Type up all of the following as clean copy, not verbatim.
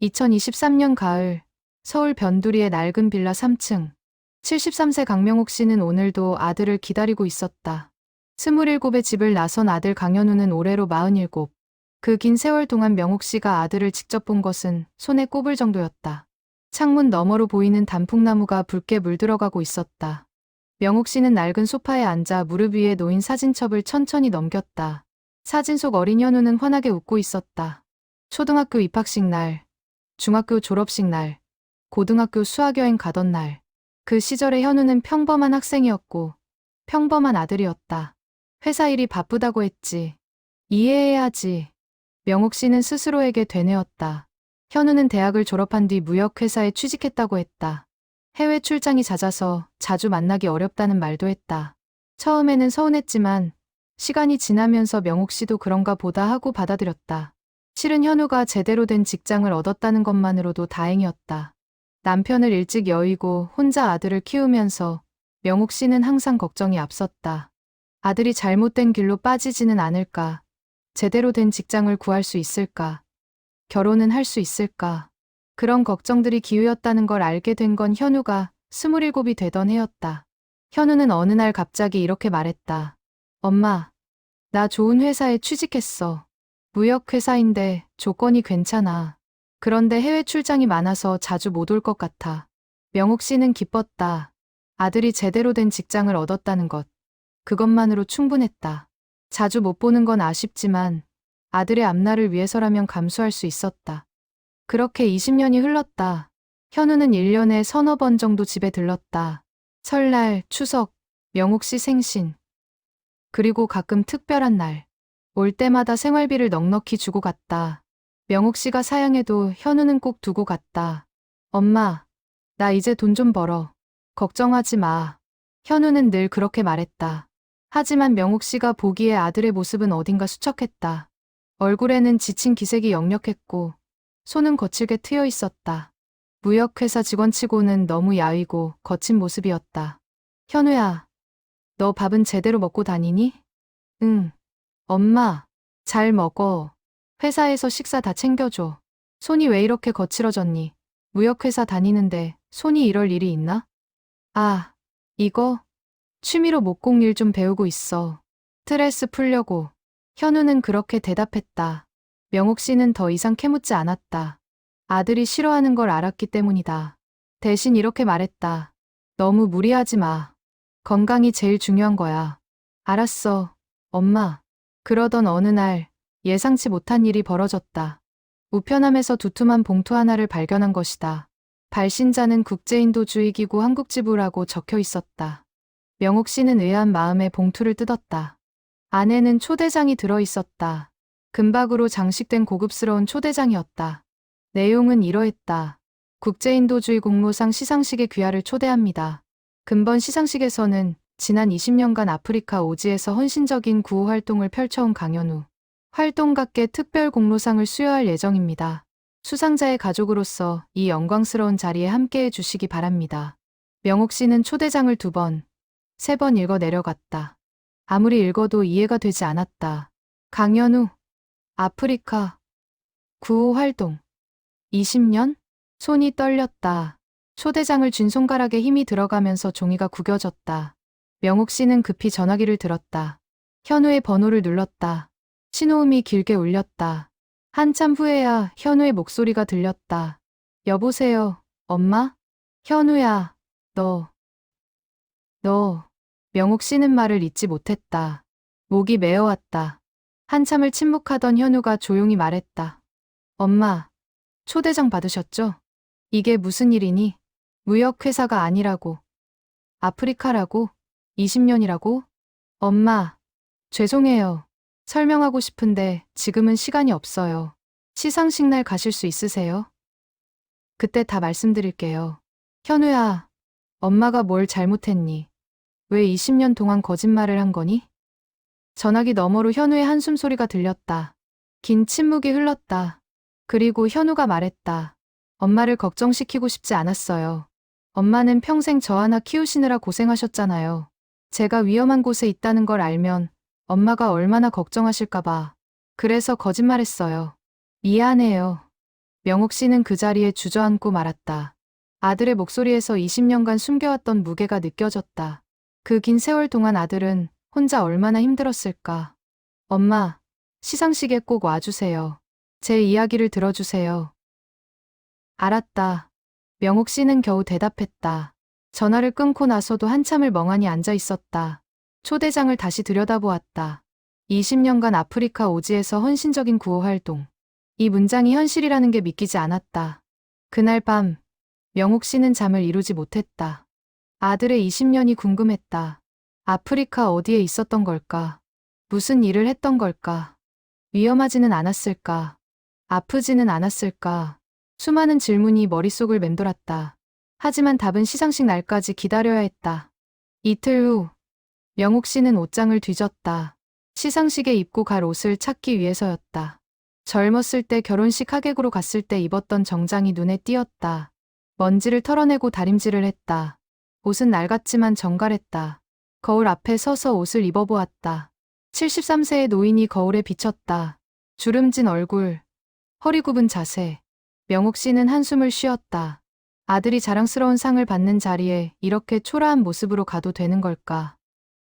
2023년 가을, 서울 변두리의 낡은 빌라 3층. 73세 강명옥 씨는 오늘도 아들을 기다리고 있었다. 27의 집을 나선 아들 강현우는 올해로 47. 그 긴 세월 동안 명옥 씨가 아들을 직접 본 것은 손에 꼽을 정도였다. 창문 너머로 보이는 단풍나무가 붉게 물들어가고 있었다. 명옥 씨는 낡은 소파에 앉아 무릎 위에 놓인 사진첩을 천천히 넘겼다. 사진 속 어린 현우는 환하게 웃고 있었다. 초등학교 입학식 날, 중학교 졸업식 날, 고등학교 수학여행 가던 날. 그 시절의 현우는 평범한 학생이었고 평범한 아들이었다. 회사 일이 바쁘다고 했지. 이해해야지. 명옥 씨는 스스로에게 되뇌었다. 현우는 대학을 졸업한 뒤 무역회사에 취직했다고 했다. 해외 출장이 잦아서 자주 만나기 어렵다는 말도 했다. 처음에는 서운했지만 시간이 지나면서 명옥 씨도 그런가 보다 하고 받아들였다. 실은 현우가 제대로 된 직장을 얻었다는 것만으로도 다행이었다. 남편을 일찍 여의고 혼자 아들을 키우면서 명옥 씨는 항상 걱정이 앞섰다. 아들이 잘못된 길로 빠지지는 않을까? 제대로 된 직장을 구할 수 있을까? 결혼은 할 수 있을까? 그런 걱정들이 기우였다는 걸 알게 된 건 현우가 27이 되던 해였다. 현우는 어느 날 갑자기 이렇게 말했다. 엄마, 나 좋은 회사에 취직했어. 무역회사인데 조건이 괜찮아. 그런데 해외 출장이 많아서 자주 못 올 것 같아. 명옥 씨는 기뻤다. 아들이 제대로 된 직장을 얻었다는 것. 그것만으로 충분했다. 자주 못 보는 건 아쉽지만 아들의 앞날을 위해서라면 감수할 수 있었다. 그렇게 20년이 흘렀다. 현우는 1년에 서너 번 정도 집에 들렀다. 설날, 추석, 명옥 씨 생신. 그리고 가끔 특별한 날. 올 때마다 생활비를 넉넉히 주고 갔다. 명옥 씨가 사양해도 현우는 꼭 두고 갔다. 엄마, 나 이제 돈 좀 벌어. 걱정하지 마. 현우는 늘 그렇게 말했다. 하지만 명옥 씨가 보기에 아들의 모습은 어딘가 수척했다. 얼굴에는 지친 기색이 역력했고 손은 거칠게 트여 있었다. 무역회사 직원치고는 너무 야위고 거친 모습이었다. 현우야, 너 밥은 제대로 먹고 다니니? 응. 엄마, 잘 먹어. 회사에서 식사 다 챙겨줘. 손이 왜 이렇게 거칠어졌니? 무역회사 다니는데 손이 이럴 일이 있나? 아, 이거? 취미로 목공일 좀 배우고 있어. 스트레스 풀려고. 현우는 그렇게 대답했다. 명옥 씨는 더 이상 캐묻지 않았다. 아들이 싫어하는 걸 알았기 때문이다. 대신 이렇게 말했다. 너무 무리하지 마. 건강이 제일 중요한 거야. 알았어, 엄마. 그러던 어느 날 예상치 못한 일이 벌어졌다. 우편함에서 두툼한 봉투 하나를 발견한 것이다. 발신자는 국제인도주의기구 한국지부라고 적혀 있었다. 명옥 씨는 의아한 마음에 봉투를 뜯었다. 안에는 초대장이 들어 있었다. 금박으로 장식된 고급스러운 초대장이었다. 내용은 이러했다. 국제인도주의 공로상 시상식에 귀하를 초대합니다. 금번 시상식에서는 지난 20년간 아프리카 오지에서 헌신적인 구호 활동을 펼쳐온 강현우, 활동가께 특별 공로상을 수여할 예정입니다. 수상자의 가족으로서 이 영광스러운 자리에 함께해 주시기 바랍니다. 명옥 씨는 초대장을 2번, 3번 읽어 내려갔다. 아무리 읽어도 이해가 되지 않았다. 강현우, 아프리카, 구호 활동, 20년? 손이 떨렸다. 초대장을 쥔 손가락에 힘이 들어가면서 종이가 구겨졌다. 명옥 씨는 급히 전화기를 들었다. 현우의 번호를 눌렀다. 신호음이 길게 울렸다. 한참 후에야 현우의 목소리가 들렸다. 여보세요, 엄마? 현우야, 너. 명옥 씨는 말을 잇지 못했다. 목이 메어왔다. 한참을 침묵하던 현우가 조용히 말했다. 엄마, 초대장 받으셨죠? 이게 무슨 일이니? 무역회사가 아니라고. 아프리카라고? 20년이라고? 엄마, 죄송해요. 설명하고 싶은데 지금은 시간이 없어요. 시상식 날 가실 수 있으세요? 그때 다 말씀드릴게요. 현우야, 엄마가 뭘 잘못했니? 왜 20년 동안 거짓말을 한 거니? 전화기 너머로 현우의 한숨 소리가 들렸다. 긴 침묵이 흘렀다. 그리고 현우가 말했다. 엄마를 걱정시키고 싶지 않았어요. 엄마는 평생 저 하나 키우시느라 고생하셨잖아요. 제가 위험한 곳에 있다는 걸 알면 엄마가 얼마나 걱정하실까봐. 그래서 거짓말했어요. 미안해요. 명옥 씨는 그 자리에 주저앉고 말았다. 아들의 목소리에서 20년간 숨겨왔던 무게가 느껴졌다. 그 긴 세월 동안 아들은 혼자 얼마나 힘들었을까. 엄마, 시상식에 꼭 와주세요. 제 이야기를 들어주세요. 알았다. 명옥 씨는 겨우 대답했다. 전화를 끊고 나서도 한참을 멍하니 앉아 있었다. 초대장을 다시 들여다보았다. 20년간 아프리카 오지에서 헌신적인 구호 활동. 이 문장이 현실이라는 게 믿기지 않았다. 그날 밤, 명옥 씨는 잠을 이루지 못했다. 아들의 20년이 궁금했다. 아프리카 어디에 있었던 걸까? 무슨 일을 했던 걸까? 위험하지는 않았을까? 아프지는 않았을까? 수많은 질문이 머릿속을 맴돌았다. 하지만 답은 시상식 날까지 기다려야 했다. 이틀 후, 명옥 씨는 옷장을 뒤졌다. 시상식에 입고 갈 옷을 찾기 위해서였다. 젊었을 때 결혼식 하객으로 갔을 때 입었던 정장이 눈에 띄었다. 먼지를 털어내고 다림질을 했다. 옷은 낡았지만 정갈했다. 거울 앞에 서서 옷을 입어보았다. 73세의 노인이 거울에 비쳤다. 주름진 얼굴, 허리 굽은 자세. 명옥 씨는 한숨을 쉬었다. 아들이 자랑스러운 상을 받는 자리에 이렇게 초라한 모습으로 가도 되는 걸까?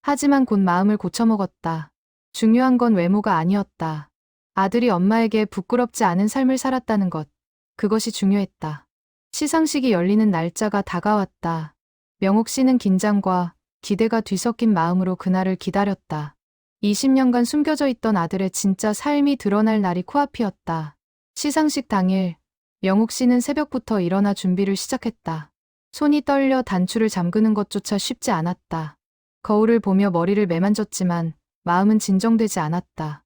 하지만 곧 마음을 고쳐먹었다. 중요한 건 외모가 아니었다. 아들이 엄마에게 부끄럽지 않은 삶을 살았다는 것. 그것이 중요했다. 시상식이 열리는 날짜가 다가왔다. 명옥 씨는 긴장과 기대가 뒤섞인 마음으로 그날을 기다렸다. 20년간 숨겨져 있던 아들의 진짜 삶이 드러날 날이 코앞이었다. 시상식 당일, 명옥 씨는 새벽부터 일어나 준비를 시작했다. 손이 떨려 단추를 잠그는 것조차 쉽지 않았다. 거울을 보며 머리를 매만졌지만 마음은 진정되지 않았다.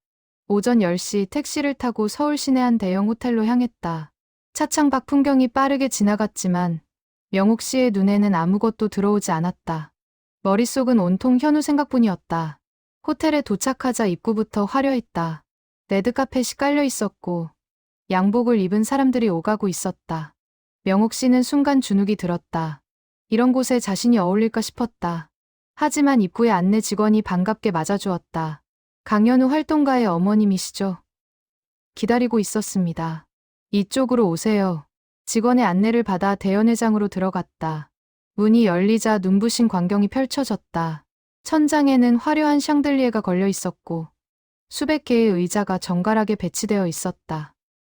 오전 10시 택시를 타고 서울 시내 한 대형 호텔로 향했다. 차창 밖 풍경이 빠르게 지나갔지만 명옥 씨의 눈에는 아무것도 들어오지 않았다. 머릿속은 온통 현우 생각뿐이었다. 호텔에 도착하자 입구부터 화려했다. 레드카펫이 깔려 있었고 양복을 입은 사람들이 오가고 있었다. 명옥 씨는 순간 주눅이 들었다. 이런 곳에 자신이 어울릴까 싶었다. 하지만 입구에 안내 직원이 반갑게 맞아주었다. 강현우 활동가의 어머님이시죠? 기다리고 있었습니다. 이쪽으로 오세요. 직원의 안내를 받아 대연회장으로 들어갔다. 문이 열리자 눈부신 광경이 펼쳐졌다. 천장에는 화려한 샹들리에가 걸려 있었고 수백 개의 의자가 정갈하게 배치되어 있었다.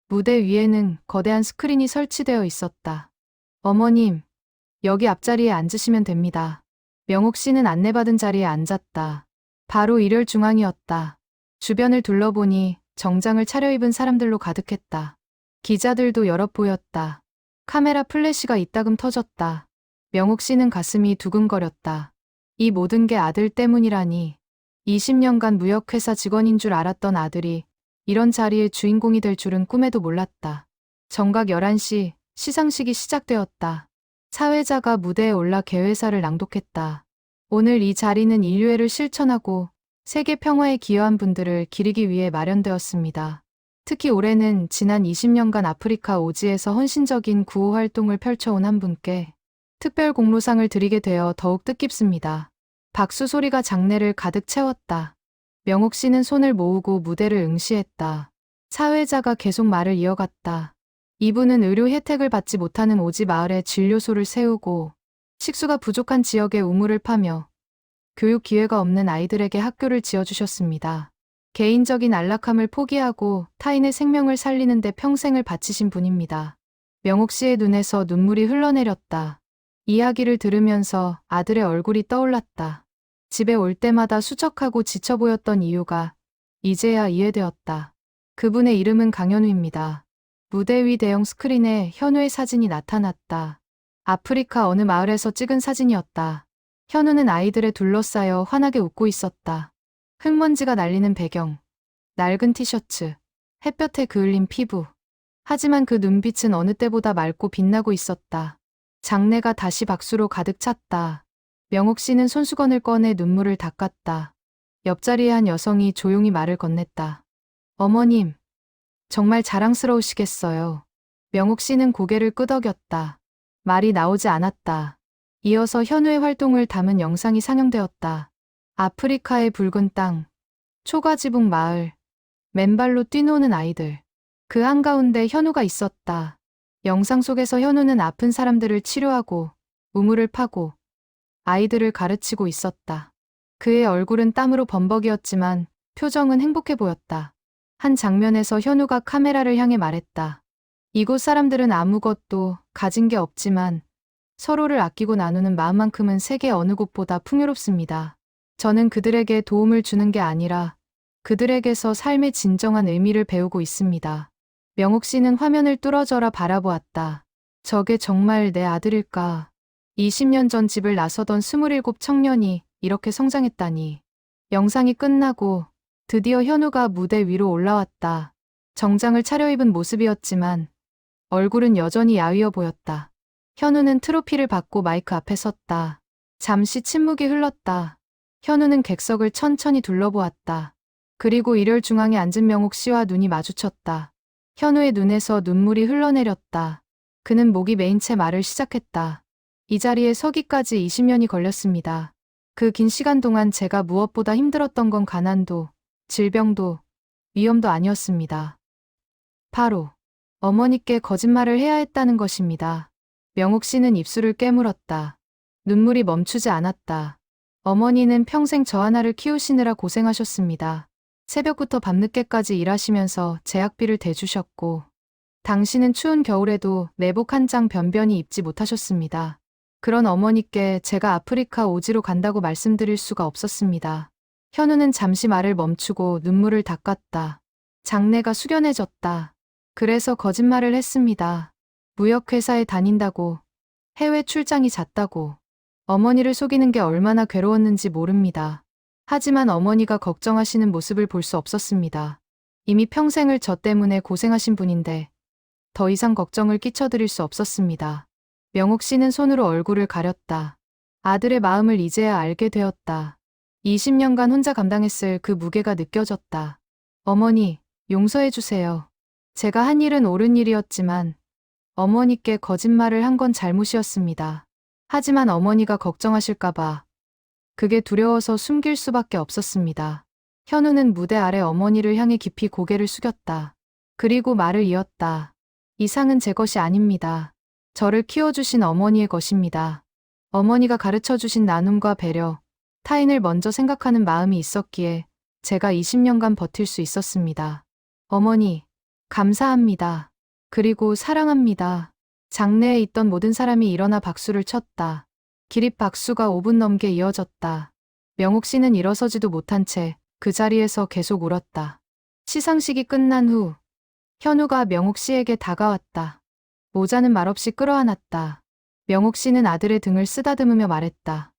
무대 위에는 거대한 스크린이 설치되어 있었다. 어머님, 여기 앞자리에 앉으시면 됩니다. 명옥 씨는 안내받은 자리에 앉았다. 바로 일열 중앙이었다. 주변을 둘러보니 정장을 차려입은 사람들로 가득했다. 기자들도 여럿 보였다. 카메라 플래시가 이따금 터졌다. 명옥 씨는 가슴이 두근거렸다. 이 모든 게 아들 때문이라니. 20년간 무역회사 직원인 줄 알았던 아들이 이런 자리의 주인공이 될 줄은 꿈에도 몰랐다. 정각 11시 시상식이 시작되었다. 사회자가 무대에 올라 개회사를 낭독했다. 오늘 이 자리는 인류애를 실천하고 세계 평화에 기여한 분들을 기리기 위해 마련되었습니다. 특히 올해는 지난 20년간 아프리카 오지에서 헌신적인 구호 활동을 펼쳐온 한 분께 특별 공로상을 드리게 되어 더욱 뜻깊습니다. 박수 소리가 장내를 가득 채웠다. 명옥 씨는 손을 모으고 무대를 응시했다. 사회자가 계속 말을 이어갔다. 이분은 의료 혜택을 받지 못하는 오지 마을에 진료소를 세우고 식수가 부족한 지역에 우물을 파며 교육 기회가 없는 아이들에게 학교를 지어주셨습니다. 개인적인 안락함을 포기하고 타인의 생명을 살리는 데 평생을 바치신 분입니다. 명옥 씨의 눈에서 눈물이 흘러내렸다. 이야기를 들으면서 아들의 얼굴이 떠올랐다. 집에 올 때마다 수척하고 지쳐 보였던 이유가 이제야 이해되었다. 그분의 이름은 강현우입니다. 무대 위 대형 스크린에 현우의 사진이 나타났다. 아프리카 어느 마을에서 찍은 사진이었다. 현우는 아이들에 둘러싸여 환하게 웃고 있었다. 흙먼지가 날리는 배경, 낡은 티셔츠, 햇볕에 그을린 피부. 하지만 그 눈빛은 어느 때보다 맑고 빛나고 있었다. 장내가 다시 박수로 가득 찼다. 명옥 씨는 손수건을 꺼내 눈물을 닦았다. 옆자리에 한 여성이 조용히 말을 건넸다. 어머님, 정말 자랑스러우시겠어요. 명옥 씨는 고개를 끄덕였다. 말이 나오지 않았다. 이어서 현우의 활동을 담은 영상이 상영되었다. 아프리카의 붉은 땅, 초가지붕 마을, 맨발로 뛰노는 아이들. 그 한가운데 현우가 있었다. 영상 속에서 현우는 아픈 사람들을 치료하고 우물을 파고 아이들을 가르치고 있었다. 그의 얼굴은 땀으로 범벅이었지만 표정은 행복해 보였다. 한 장면에서 현우가 카메라를 향해 말했다. 이곳 사람들은 아무것도 가진 게 없지만 서로를 아끼고 나누는 마음만큼은 세계 어느 곳보다 풍요롭습니다. 저는 그들에게 도움을 주는 게 아니라 그들에게서 삶의 진정한 의미를 배우고 있습니다. 명옥 씨는 화면을 뚫어져라 바라보았다. 저게 정말 내 아들일까? 20년 전 집을 나서던 27 청년이 이렇게 성장했다니. 영상이 끝나고 드디어 현우가 무대 위로 올라왔다. 정장을 차려입은 모습이었지만 얼굴은 여전히 야위어 보였다. 현우는 트로피를 받고 마이크 앞에 섰다. 잠시 침묵이 흘렀다. 현우는 객석을 천천히 둘러보았다. 그리고 일열 중앙에 앉은 명옥 씨와 눈이 마주쳤다. 현우의 눈에서 눈물이 흘러내렸다. 그는 목이 메인 채 말을 시작했다. 이 자리에 서기까지 20년이 걸렸습니다. 그 긴 시간 동안 제가 무엇보다 힘들었던 건 가난도, 질병도, 위험도 아니었습니다. 바로 어머니께 거짓말을 해야 했다는 것입니다. 명옥 씨는 입술을 깨물었다. 눈물이 멈추지 않았다. 어머니는 평생 저 하나를 키우시느라 고생하셨습니다. 새벽부터 밤늦게까지 일하시면서 제 학비를 대주셨고 당신은 추운 겨울에도 내복 한 장 변변히 입지 못하셨습니다. 그런 어머니께 제가 아프리카 오지로 간다고 말씀드릴 수가 없었습니다. 현우는 잠시 말을 멈추고 눈물을 닦았다. 장내가 숙연해졌다. 그래서 거짓말을 했습니다. 무역회사에 다닌다고, 해외 출장이 잦다고, 어머니를 속이는 게 얼마나 괴로웠는지 모릅니다. 하지만 어머니가 걱정하시는 모습을 볼 수 없었습니다. 이미 평생을 저 때문에 고생하신 분인데 더 이상 걱정을 끼쳐드릴 수 없었습니다. 명옥 씨는 손으로 얼굴을 가렸다. 아들의 마음을 이제야 알게 되었다. 20년간 혼자 감당했을 그 무게가 느껴졌다. 어머니, 용서해 주세요. 제가 한 일은 옳은 일이었지만 어머니께 거짓말을 한 건 잘못이었습니다. 하지만 어머니가 걱정하실까봐 그게 두려워서 숨길 수밖에 없었습니다. 현우는 무대 아래 어머니를 향해 깊이 고개를 숙였다. 그리고 말을 이었다. 이 상은 제 것이 아닙니다. 저를 키워주신 어머니의 것입니다. 어머니가 가르쳐주신 나눔과 배려, 타인을 먼저 생각하는 마음이 있었기에 제가 20년간 버틸 수 있었습니다. 어머니, 감사합니다. 그리고 사랑합니다. 장내에 있던 모든 사람이 일어나 박수를 쳤다. 기립 박수가 5분 넘게 이어졌다. 명옥 씨는 일어서지도 못한 채 그 자리에서 계속 울었다. 시상식이 끝난 후 현우가 명옥 씨에게 다가왔다. 모자는 말없이 끌어안았다. 명옥 씨는 아들의 등을 쓰다듬으며 말했다.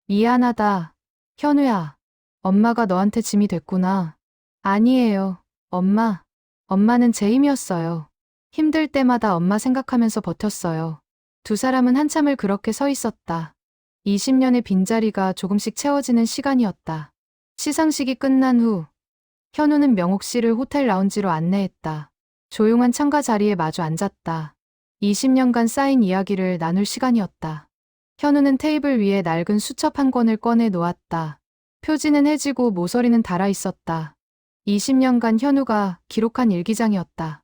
미안하다. 현우야. 엄마가 너한테 짐이 됐구나. 아니에요. 엄마. 엄마는 제 힘이었어요. 힘들 때마다 엄마 생각하면서 버텼어요. 두 사람은 한참을 그렇게 서 있었다. 20년의 빈자리가 조금씩 채워지는 시간이었다. 시상식이 끝난 후 현우는 명옥 씨를 호텔 라운지로 안내했다. 조용한 창가 자리에 마주 앉았다. 20년간 쌓인 이야기를 나눌 시간이었다. 현우는 테이블 위에 낡은 수첩 한 권을 꺼내 놓았다. 표지는 해지고 모서리는 닳아 있었다. 20년간 현우가 기록한 일기장이었다.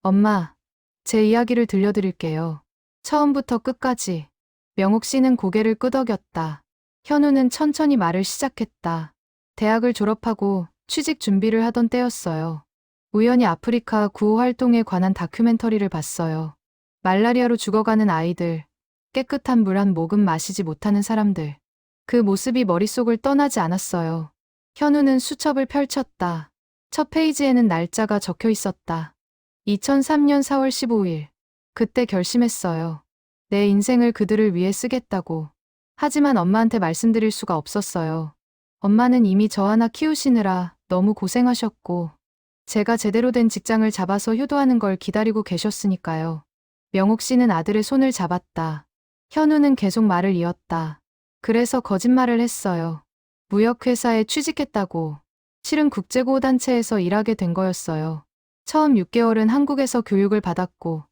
엄마, 제 이야기를 들려드릴게요. 처음부터 끝까지. 명옥 씨는 고개를 끄덕였다. 현우는 천천히 말을 시작했다. 대학을 졸업하고 취직 준비를 하던 때였어요. 우연히 아프리카 구호 활동에 관한 다큐멘터리를 봤어요. 말라리아로 죽어가는 아이들, 깨끗한 물 한 모금 마시지 못하는 사람들. 그 모습이 머릿속을 떠나지 않았어요. 현우는 수첩을 펼쳤다. 첫 페이지에는 날짜가 적혀 있었다. 2003년 4월 15일. 그때 결심했어요. 내 인생을 그들을 위해 쓰겠다고. 하지만 엄마한테 말씀드릴 수가 없었어요. 엄마는 이미 저 하나 키우시느라 너무 고생하셨고 제가 제대로 된 직장을 잡아서 효도하는 걸 기다리고 계셨으니까요. 명옥 씨는 아들의 손을 잡았다. 현우는 계속 말을 이었다. 그래서 거짓말을 했어요. 무역회사에 취직했다고. 실은 국제구호단체에서 일하게 된 거였어요. 처음 6개월은 한국에서 교육을 받았고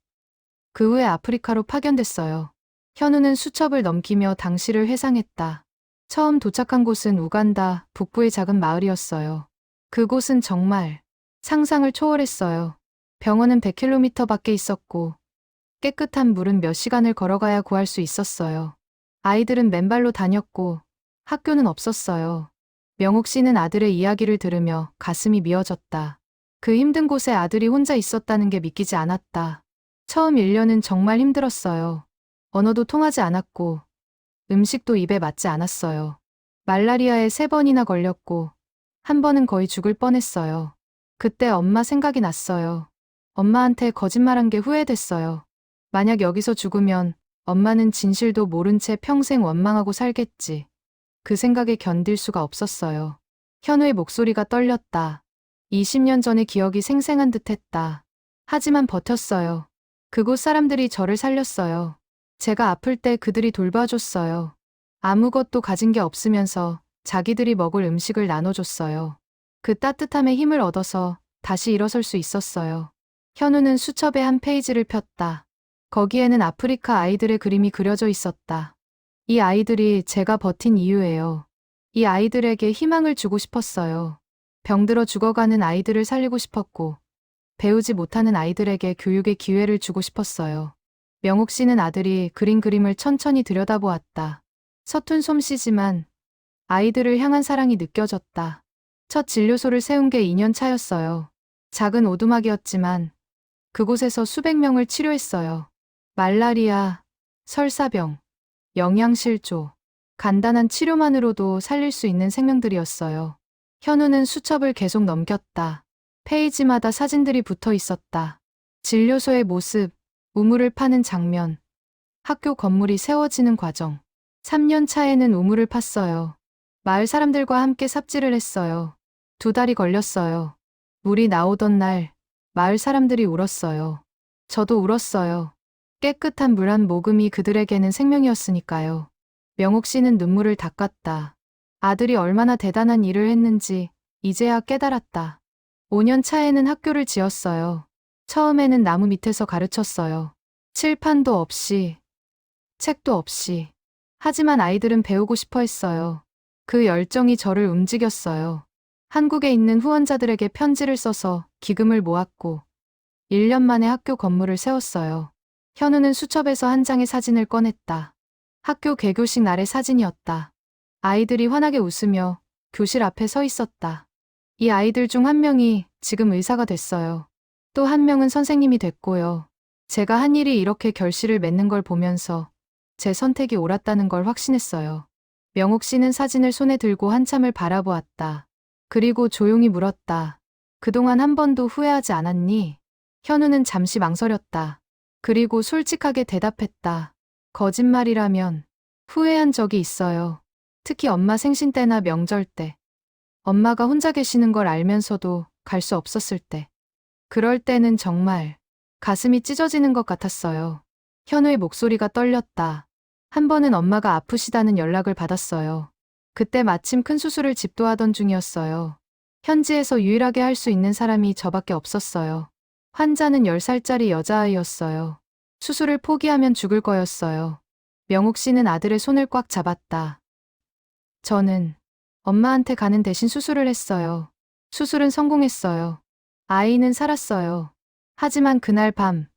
그 후에 아프리카로 파견됐어요. 현우는 수첩을 넘기며 당시를 회상했다. 처음 도착한 곳은 우간다 북부의 작은 마을이었어요. 그곳은 정말 상상을 초월했어요. 병원은 100km 밖에 있었고 깨끗한 물은 몇 시간을 걸어가야 구할 수 있었어요. 아이들은 맨발로 다녔고 학교는 없었어요. 명옥 씨는 아들의 이야기를 들으며 가슴이 미어졌다. 그 힘든 곳에 아들이 혼자 있었다는 게 믿기지 않았다. 처음 1년은 정말 힘들었어요. 언어도 통하지 않았고 음식도 입에 맞지 않았어요. 말라리아에 3번이나 걸렸고 한 번은 거의 죽을 뻔했어요. 그때 엄마 생각이 났어요. 엄마한테 거짓말한 게 후회됐어요. 만약 여기서 죽으면 엄마는 진실도 모른 채 평생 원망하고 살겠지. 그 생각에 견딜 수가 없었어요. 현우의 목소리가 떨렸다. 20년 전의 기억이 생생한 듯 했다. 하지만 버텼어요. 그곳 사람들이 저를 살렸어요. 제가 아플 때 그들이 돌봐줬어요. 아무것도 가진 게 없으면서 자기들이 먹을 음식을 나눠줬어요. 그 따뜻함에 힘을 얻어서 다시 일어설 수 있었어요. 현우는 수첩의 한 페이지를 폈다. 거기에는 아프리카 아이들의 그림이 그려져 있었다. 이 아이들이 제가 버틴 이유예요. 이 아이들에게 희망을 주고 싶었어요. 병들어 죽어가는 아이들을 살리고 싶었고, 배우지 못하는 아이들에게 교육의 기회를 주고 싶었어요. 명옥 씨는 아들이 그린 그림을 천천히 들여다보았다. 서툰 솜씨지만 아이들을 향한 사랑이 느껴졌다. 첫 진료소를 세운 게 2년 차였어요. 작은 오두막이었지만 그곳에서 수백 명을 치료했어요. 말라리아, 설사병, 영양실조, 간단한 치료만으로도 살릴 수 있는 생명들이었어요. 현우는 수첩을 계속 넘겼다. 페이지마다 사진들이 붙어 있었다. 진료소의 모습, 우물을 파는 장면, 학교 건물이 세워지는 과정. 3년 차에는 우물을 팠어요. 마을 사람들과 함께 삽질을 했어요. 2달이 걸렸어요. 물이 나오던 날, 마을 사람들이 울었어요. 저도 울었어요. 깨끗한 물 한 모금이 그들에게는 생명이었으니까요. 명옥 씨는 눈물을 닦았다. 아들이 얼마나 대단한 일을 했는지 이제야 깨달았다. 5년 차에는 학교를 지었어요. 처음에는 나무 밑에서 가르쳤어요. 칠판도 없이, 책도 없이. 하지만 아이들은 배우고 싶어 했어요. 그 열정이 저를 움직였어요. 한국에 있는 후원자들에게 편지를 써서 기금을 모았고 1년 만에 학교 건물을 세웠어요. 현우는 수첩에서 한 장의 사진을 꺼냈다. 학교 개교식 날의 사진이었다. 아이들이 환하게 웃으며 교실 앞에 서 있었다. 이 아이들 중 한 명이 지금 의사가 됐어요. 또 한 명은 선생님이 됐고요. 제가 한 일이 이렇게 결실을 맺는 걸 보면서 제 선택이 옳았다는 걸 확신했어요. 명옥 씨는 사진을 손에 들고 한참을 바라보았다. 그리고 조용히 물었다. 그동안 한 번도 후회하지 않았니? 현우는 잠시 망설였다. 그리고 솔직하게 대답했다. 거짓말이라면 후회한 적이 있어요. 특히 엄마 생신 때나 명절 때. 엄마가 혼자 계시는 걸 알면서도 갈 수 없었을 때. 그럴 때는 정말 가슴이 찢어지는 것 같았어요. 현우의 목소리가 떨렸다. 한 번은 엄마가 아프시다는 연락을 받았어요. 그때 마침 큰 수술을 집도하던 중이었어요. 현지에서 유일하게 할 수 있는 사람이 저밖에 없었어요. 환자는 10살짜리 여자아이였어요. 수술을 포기하면 죽을 거였어요. 명옥 씨는 아들의 손을 꽉 잡았다. 저는 엄마한테 가는 대신 수술을 했어요. 수술은 성공했어요. 아이는 살았어요. 하지만 그날 밤,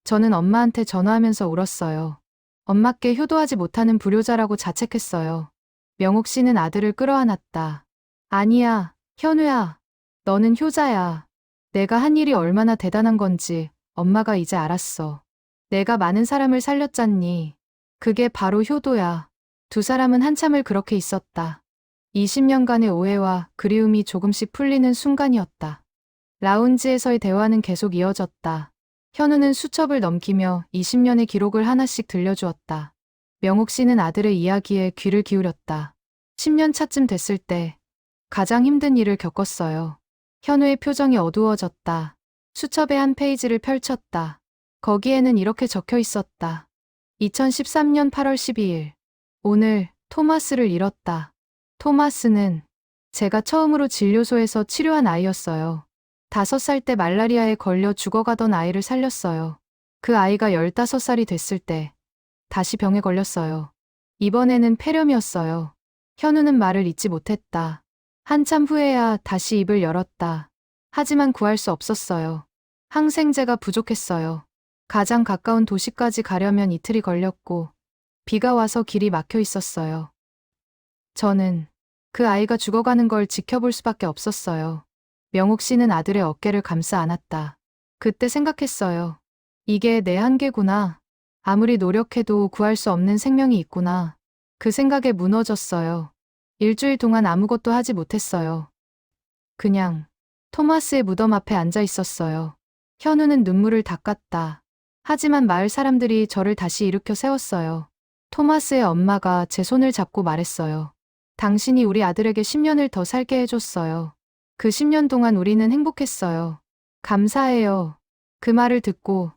저는 엄마한테 전화하면서 울었어요. 엄마께 효도하지 못하는 불효자라고 자책했어요. 명옥 씨는 아들을 끌어안았다. 아니야, 현우야. 너는 효자야. 내가 한 일이 얼마나 대단한 건지 엄마가 이제 알았어. 내가 많은 사람을 살렸잖니. 그게 바로 효도야. 2사람은 한참을 그렇게 있었다. 20년간의 오해와 그리움이 조금씩 풀리는 순간이었다. 라운지에서의 대화는 계속 이어졌다. 현우는 수첩을 넘기며 20년의 기록을 하나씩 들려주었다. 명옥 씨는 아들의 이야기에 귀를 기울였다. 10년 차쯤 됐을 때 가장 힘든 일을 겪었어요. 현우의 표정이 어두워졌다. 수첩의 한 페이지를 펼쳤다. 거기에는 이렇게 적혀 있었다. 2013년 8월 12일. 오늘 토마스를 잃었다. 토마스는 제가 처음으로 진료소에서 치료한 아이였어요. 5살 때 말라리아에 걸려 죽어가던 아이를 살렸어요. 그 아이가 15살이 됐을 때 다시 병에 걸렸어요. 이번에는 폐렴이었어요. 현우는 말을 잇지 못했다. 한참 후에야 다시 입을 열었다. 하지만 구할 수 없었어요. 항생제가 부족했어요. 가장 가까운 도시까지 가려면 이틀이 걸렸고, 비가 와서 길이 막혀 있었어요. 저는 그 아이가 죽어가는 걸 지켜볼 수밖에 없었어요. 명옥 씨는 아들의 어깨를 감싸 안았다. 그때 생각했어요. 이게 내 한계구나. 아무리 노력해도 구할 수 없는 생명이 있구나. 그 생각에 무너졌어요. 일주일 동안 아무것도 하지 못했어요. 그냥 토마스의 무덤 앞에 앉아 있었어요. 현우는 눈물을 닦았다. 하지만 마을 사람들이 저를 다시 일으켜 세웠어요. 토마스의 엄마가 제 손을 잡고 말했어요. 당신이 우리 아들에게 10년을 더 살게 해줬어요. 그 10년 동안 우리는 행복했어요. 감사해요. 그 말을 듣고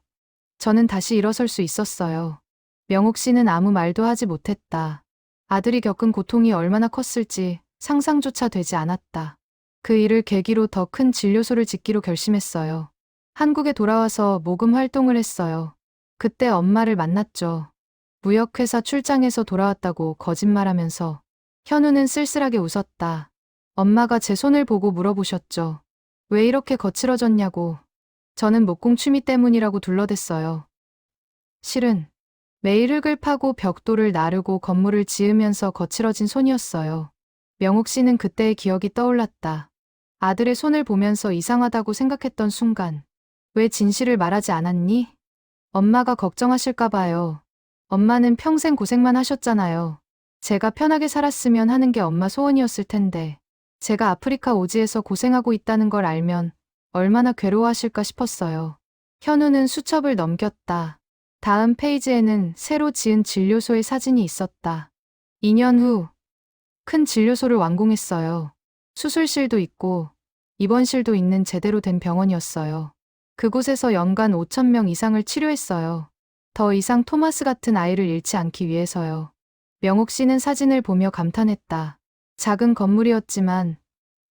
저는 다시 일어설 수 있었어요. 명옥 씨는 아무 말도 하지 못했다. 아들이 겪은 고통이 얼마나 컸을지 상상조차 되지 않았다. 그 일을 계기로 더 큰 진료소를 짓기로 결심했어요. 한국에 돌아와서 모금 활동을 했어요. 그때 엄마를 만났죠. 무역회사 출장에서 돌아왔다고 거짓말하면서. 현우는 쓸쓸하게 웃었다. 엄마가 제 손을 보고 물어보셨죠. 왜 이렇게 거칠어졌냐고. 저는 목공 취미 때문이라고 둘러댔어요. 실은 매일 흙을 파고 벽돌을 나르고 건물을 지으면서 거칠어진 손이었어요. 명옥 씨는 그때의 기억이 떠올랐다. 아들의 손을 보면서 이상하다고 생각했던 순간. 왜 진실을 말하지 않았니? 엄마가 걱정하실까 봐요. 엄마는 평생 고생만 하셨잖아요. 제가 편하게 살았으면 하는 게 엄마 소원이었을 텐데. 제가 아프리카 오지에서 고생하고 있다는 걸 알면 얼마나 괴로워하실까 싶었어요. 현우는 수첩을 넘겼다. 다음 페이지에는 새로 지은 진료소의 사진이 있었다. 2년 후, 큰 진료소를 완공했어요. 수술실도 있고 입원실도 있는 제대로 된 병원이었어요. 그곳에서 연간 5,000명 이상을 치료했어요. 더 이상 토마스 같은 아이를 잃지 않기 위해서요. 명옥 씨는 사진을 보며 감탄했다. 작은 건물이었지만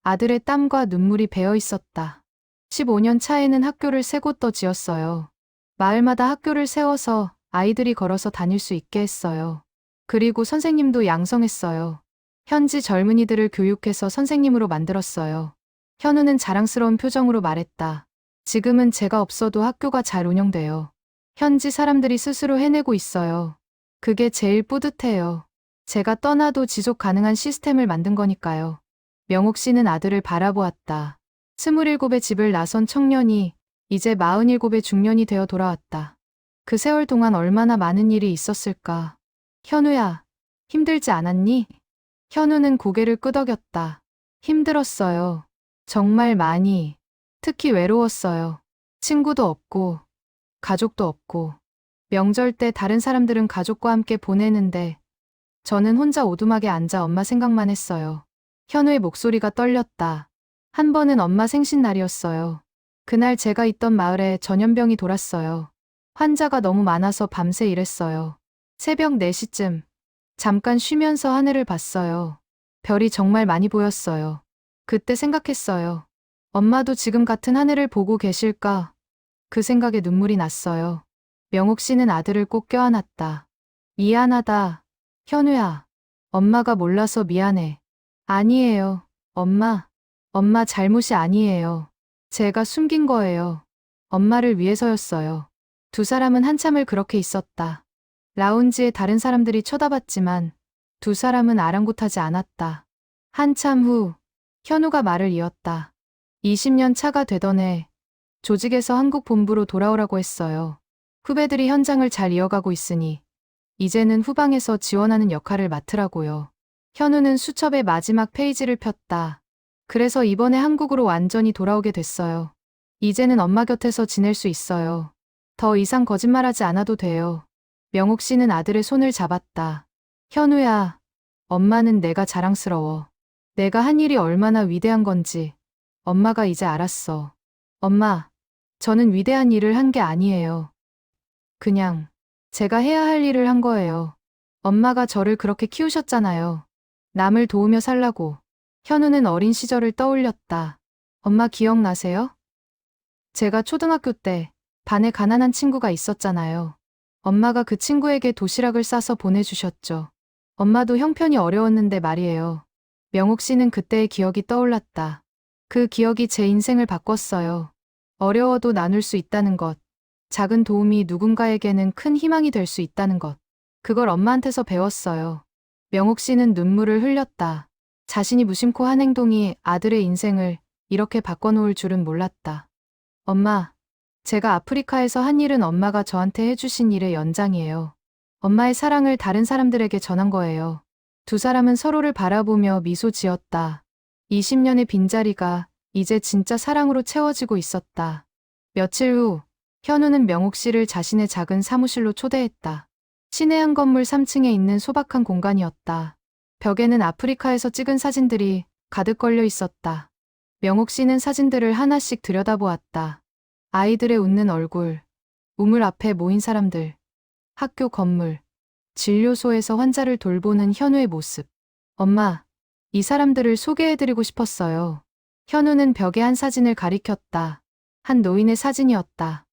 아들의 땀과 눈물이 배어 있었다. 15년 차에는 학교를 3곳 더 지었어요. 마을마다 학교를 세워서 아이들이 걸어서 다닐 수 있게 했어요. 그리고 선생님도 양성했어요. 현지 젊은이들을 교육해서 선생님으로 만들었어요. 현우는 자랑스러운 표정으로 말했다. 지금은 제가 없어도 학교가 잘 운영돼요. 현지 사람들이 스스로 해내고 있어요. 그게 제일 뿌듯해요. 제가 떠나도 지속 가능한 시스템을 만든 거니까요. 명옥 씨는 아들을 바라보았다. 27의 집을 나선 청년이 이제 47의 중년이 되어 돌아왔다. 그 세월 동안 얼마나 많은 일이 있었을까. 현우야, 힘들지 않았니? 현우는 고개를 끄덕였다. 힘들었어요. 정말 많이. 특히 외로웠어요. 친구도 없고, 가족도 없고. 명절 때 다른 사람들은 가족과 함께 보내는데, 저는 혼자 오두막에 앉아 엄마 생각만 했어요. 현우의 목소리가 떨렸다. 한 번은 엄마 생신날이었어요. 그날 제가 있던 마을에 전염병이 돌았어요. 환자가 너무 많아서 밤새 일했어요. 새벽 4시쯤 잠깐 쉬면서 하늘을 봤어요. 별이 정말 많이 보였어요. 그때 생각했어요. 엄마도 지금 같은 하늘을 보고 계실까? 그 생각에 눈물이 났어요. 명옥 씨는 아들을 꼭 껴안았다. 미안하다. 현우야. 엄마가 몰라서 미안해. 아니에요. 엄마. 엄마 잘못이 아니에요. 제가 숨긴 거예요. 엄마를 위해서였어요. 두 사람은 한참을 그렇게 있었다. 라운지에 다른 사람들이 쳐다봤지만 두 사람은 아랑곳하지 않았다. 한참 후 현우가 말을 이었다. 20년 차가 되던 해 조직에서 한국 본부로 돌아오라고 했어요. 후배들이 현장을 잘 이어가고 있으니 이제는 후방에서 지원하는 역할을 맡으라고요. 현우는 수첩의 마지막 페이지를 폈다. 그래서 이번에 한국으로 완전히 돌아오게 됐어요. 이제는 엄마 곁에서 지낼 수 있어요. 더 이상 거짓말하지 않아도 돼요. 명옥 씨는 아들의 손을 잡았다. 현우야, 엄마는 내가 자랑스러워. 내가 한 일이 얼마나 위대한 건지 엄마가 이제 알았어. 엄마, 저는 위대한 일을 한 게 아니에요. 그냥 제가 해야 할 일을 한 거예요. 엄마가 저를 그렇게 키우셨잖아요. 남을 도우며 살라고. 현우는 어린 시절을 떠올렸다. 엄마 기억나세요? 제가 초등학교 때 반에 가난한 친구가 있었잖아요. 엄마가 그 친구에게 도시락을 싸서 보내주셨죠. 엄마도 형편이 어려웠는데 말이에요. 명옥 씨는 그때의 기억이 떠올랐다. 그 기억이 제 인생을 바꿨어요. 어려워도 나눌 수 있다는 것. 작은 도움이 누군가에게는 큰 희망이 될 수 있다는 것. 그걸 엄마한테서 배웠어요. 명옥 씨는 눈물을 흘렸다. 자신이 무심코 한 행동이 아들의 인생을 이렇게 바꿔놓을 줄은 몰랐다. 엄마, 제가 아프리카에서 한 일은 엄마가 저한테 해주신 일의 연장이에요. 엄마의 사랑을 다른 사람들에게 전한 거예요. 두 사람은 서로를 바라보며 미소 지었다. 20년의 빈자리가 이제 진짜 사랑으로 채워지고 있었다. 며칠 후, 현우는 명옥 씨를 자신의 작은 사무실로 초대했다. 신의 한 건물 3층에 있는 소박한 공간이었다. 벽에는 아프리카에서 찍은 사진들이 가득 걸려 있었다. 명옥 씨는 사진들을 하나씩 들여다보았다. 아이들의 웃는 얼굴, 우물 앞에 모인 사람들, 학교 건물, 진료소에서 환자를 돌보는 현우의 모습. 엄마, 이 사람들을 소개해드리고 싶었어요. 현우는 벽에 한 사진을 가리켰다. 한 노인의 사진이었다.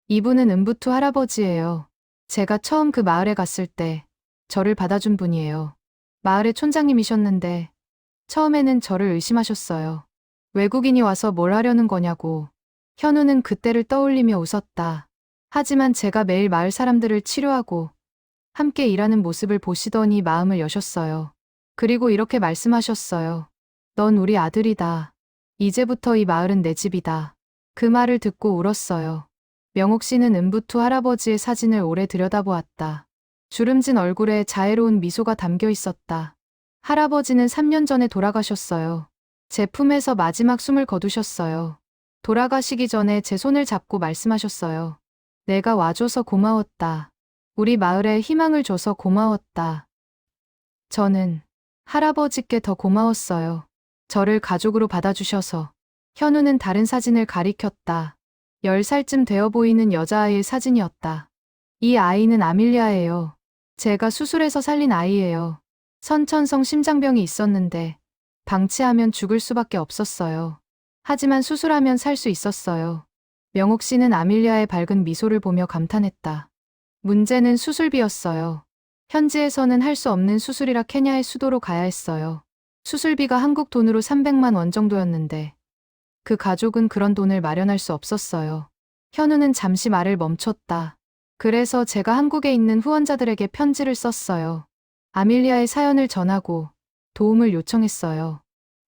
이분은 은부투 할아버지예요. 제가 처음 그 마을에 갔을 때 저를 받아준 분이에요. 마을의 촌장님이셨는데 처음에는 저를 의심하셨어요. 외국인이 와서 뭘 하려는 거냐고. 현우는 그때를 떠올리며 웃었다. 하지만 제가 매일 마을 사람들을 치료하고 함께 일하는 모습을 보시더니 마음을 여셨어요. 그리고 이렇게 말씀하셨어요. 넌 우리 아들이다. 이제부터 이 마을은 내 집이다. 그 말을 듣고 울었어요. 명옥 씨는 은부투 할아버지의 사진을 오래 들여다보았다. 주름진 얼굴에 자애로운 미소가 담겨 있었다. 할아버지는 3년 전에 돌아가셨어요. 제 품에서 마지막 숨을 거두셨어요. 돌아가시기 전에 제 손을 잡고 말씀하셨어요. 내가 와줘서 고마웠다. 우리 마을에 희망을 줘서 고마웠다. 저는 할아버지께 더 고마웠어요. 저를 가족으로 받아주셔서. 현우는 다른 사진을 가리켰다. 10살쯤 되어 보이는 여자아이의 사진이었다. 이 아이는 아밀리아예요. 제가 수술해서 살린 아이예요. 선천성 심장병이 있었는데 방치하면 죽을 수밖에 없었어요. 하지만 수술하면 살 수 있었어요. 명옥 씨는 아밀리아의 밝은 미소를 보며 감탄했다. 문제는 수술비였어요. 현지에서는 할 수 없는 수술이라 케냐의 수도로 가야 했어요. 수술비가 한국 돈으로 300만 원 정도였는데 그 가족은 그런 돈을 마련할 수 없었어요. 현우는 잠시 말을 멈췄다. 그래서 제가 한국에 있는 후원자들에게 편지를 썼어요. 아밀리아의 사연을 전하고 도움을 요청했어요.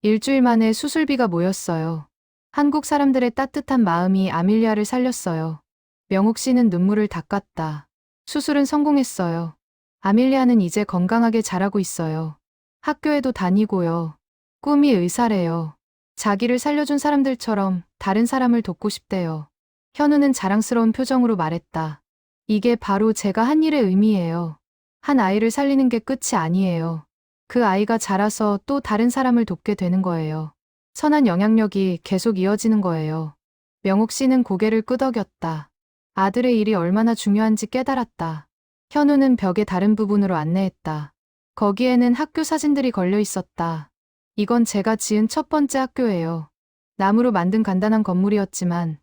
일주일 만에 수술비가 모였어요. 한국 사람들의 따뜻한 마음이 아밀리아를 살렸어요. 명옥 씨는 눈물을 닦았다. 수술은 성공했어요. 아밀리아는 이제 건강하게 자라고 있어요. 학교에도 다니고요. 꿈이 의사래요. 자기를 살려준 사람들처럼 다른 사람을 돕고 싶대요. 현우는 자랑스러운 표정으로 말했다. 이게 바로 제가 한 일의 의미예요. 한 아이를 살리는 게 끝이 아니에요. 그 아이가 자라서 또 다른 사람을 돕게 되는 거예요. 선한 영향력이 계속 이어지는 거예요. 명옥 씨는 고개를 끄덕였다. 아들의 일이 얼마나 중요한지 깨달았다. 현우는 벽의 다른 부분으로 안내했다. 거기에는 학교 사진들이 걸려 있었다. 이건 제가 지은 첫 번째 학교예요. 나무로 만든 간단한 건물이었지만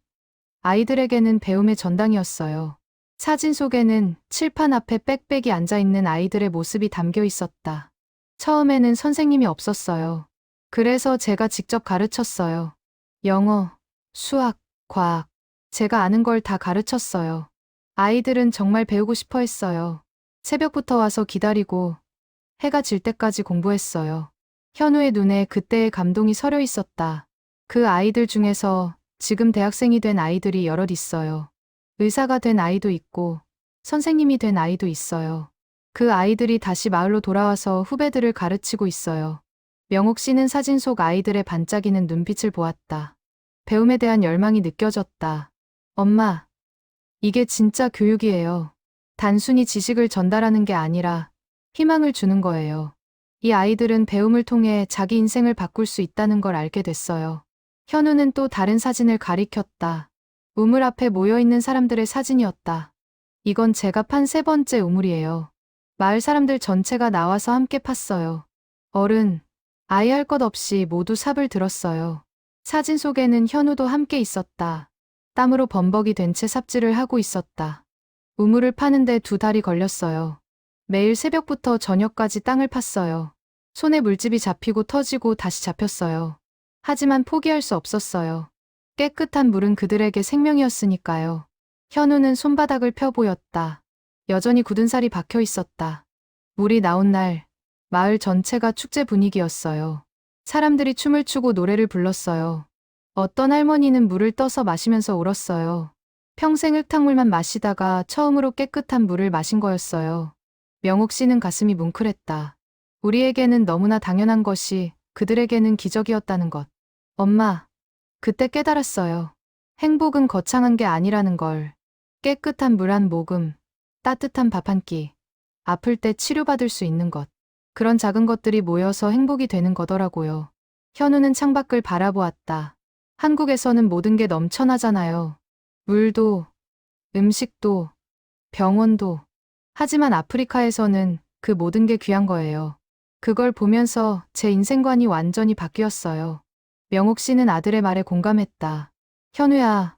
아이들에게는 배움의 전당이었어요. 사진 속에는 칠판 앞에 빽빽이 앉아있는 아이들의 모습이 담겨 있었다. 처음에는 선생님이 없었어요. 그래서 제가 직접 가르쳤어요. 영어, 수학, 과학. 제가 아는 걸 다 가르쳤어요. 아이들은 정말 배우고 싶어 했어요. 새벽부터 와서 기다리고 해가 질 때까지 공부했어요. 현우의 눈에 그때의 감동이 서려 있었다. 그 아이들 중에서 지금 대학생이 된 아이들이 여럿 있어요. 의사가 된 아이도 있고 선생님이 된 아이도 있어요. 그 아이들이 다시 마을로 돌아와서 후배들을 가르치고 있어요. 명옥 씨는 사진 속 아이들의 반짝이는 눈빛을 보았다. 배움에 대한 열망이 느껴졌다. 엄마, 이게 진짜 교육이에요. 단순히 지식을 전달하는 게 아니라 희망을 주는 거예요. 이 아이들은 배움을 통해 자기 인생을 바꿀 수 있다는 걸 알게 됐어요. 현우는 또 다른 사진을 가리켰다. 우물 앞에 모여있는 사람들의 사진이었다. 이건 제가 판 세 번째 우물이에요. 마을 사람들 전체가 나와서 함께 팠어요. 어른, 아이 할 것 없이 모두 삽을 들었어요. 사진 속에는 현우도 함께 있었다. 땀으로 범벅이 된 채 삽질을 하고 있었다. 우물을 파는데 2달이 걸렸어요. 매일 새벽부터 저녁까지 땅을 팠어요. 손에 물집이 잡히고 터지고 다시 잡혔어요. 하지만 포기할 수 없었어요. 깨끗한 물은 그들에게 생명이었으니까요. 현우는 손바닥을 펴 보였다. 여전히 굳은 살이 박혀 있었다. 물이 나온 날, 마을 전체가 축제 분위기였어요. 사람들이 춤을 추고 노래를 불렀어요. 어떤 할머니는 물을 떠서 마시면서 울었어요. 평생 흙탕물만 마시다가 처음으로 깨끗한 물을 마신 거였어요. 명옥 씨는 가슴이 뭉클했다. 우리에게는 너무나 당연한 것이 그들에게는 기적이었다는 것. 엄마, 그때 깨달았어요. 행복은 거창한 게 아니라는 걸. 깨끗한 물 한 모금, 따뜻한 밥 한 끼, 아플 때 치료받을 수 있는 것. 그런 작은 것들이 모여서 행복이 되는 거더라고요. 현우는 창밖을 바라보았다. 한국에서는 모든 게 넘쳐나잖아요. 물도, 음식도, 병원도. 하지만 아프리카에서는 그 모든 게 귀한 거예요. 그걸 보면서 제 인생관이 완전히 바뀌었어요. 명옥 씨는 아들의 말에 공감했다. 현우야,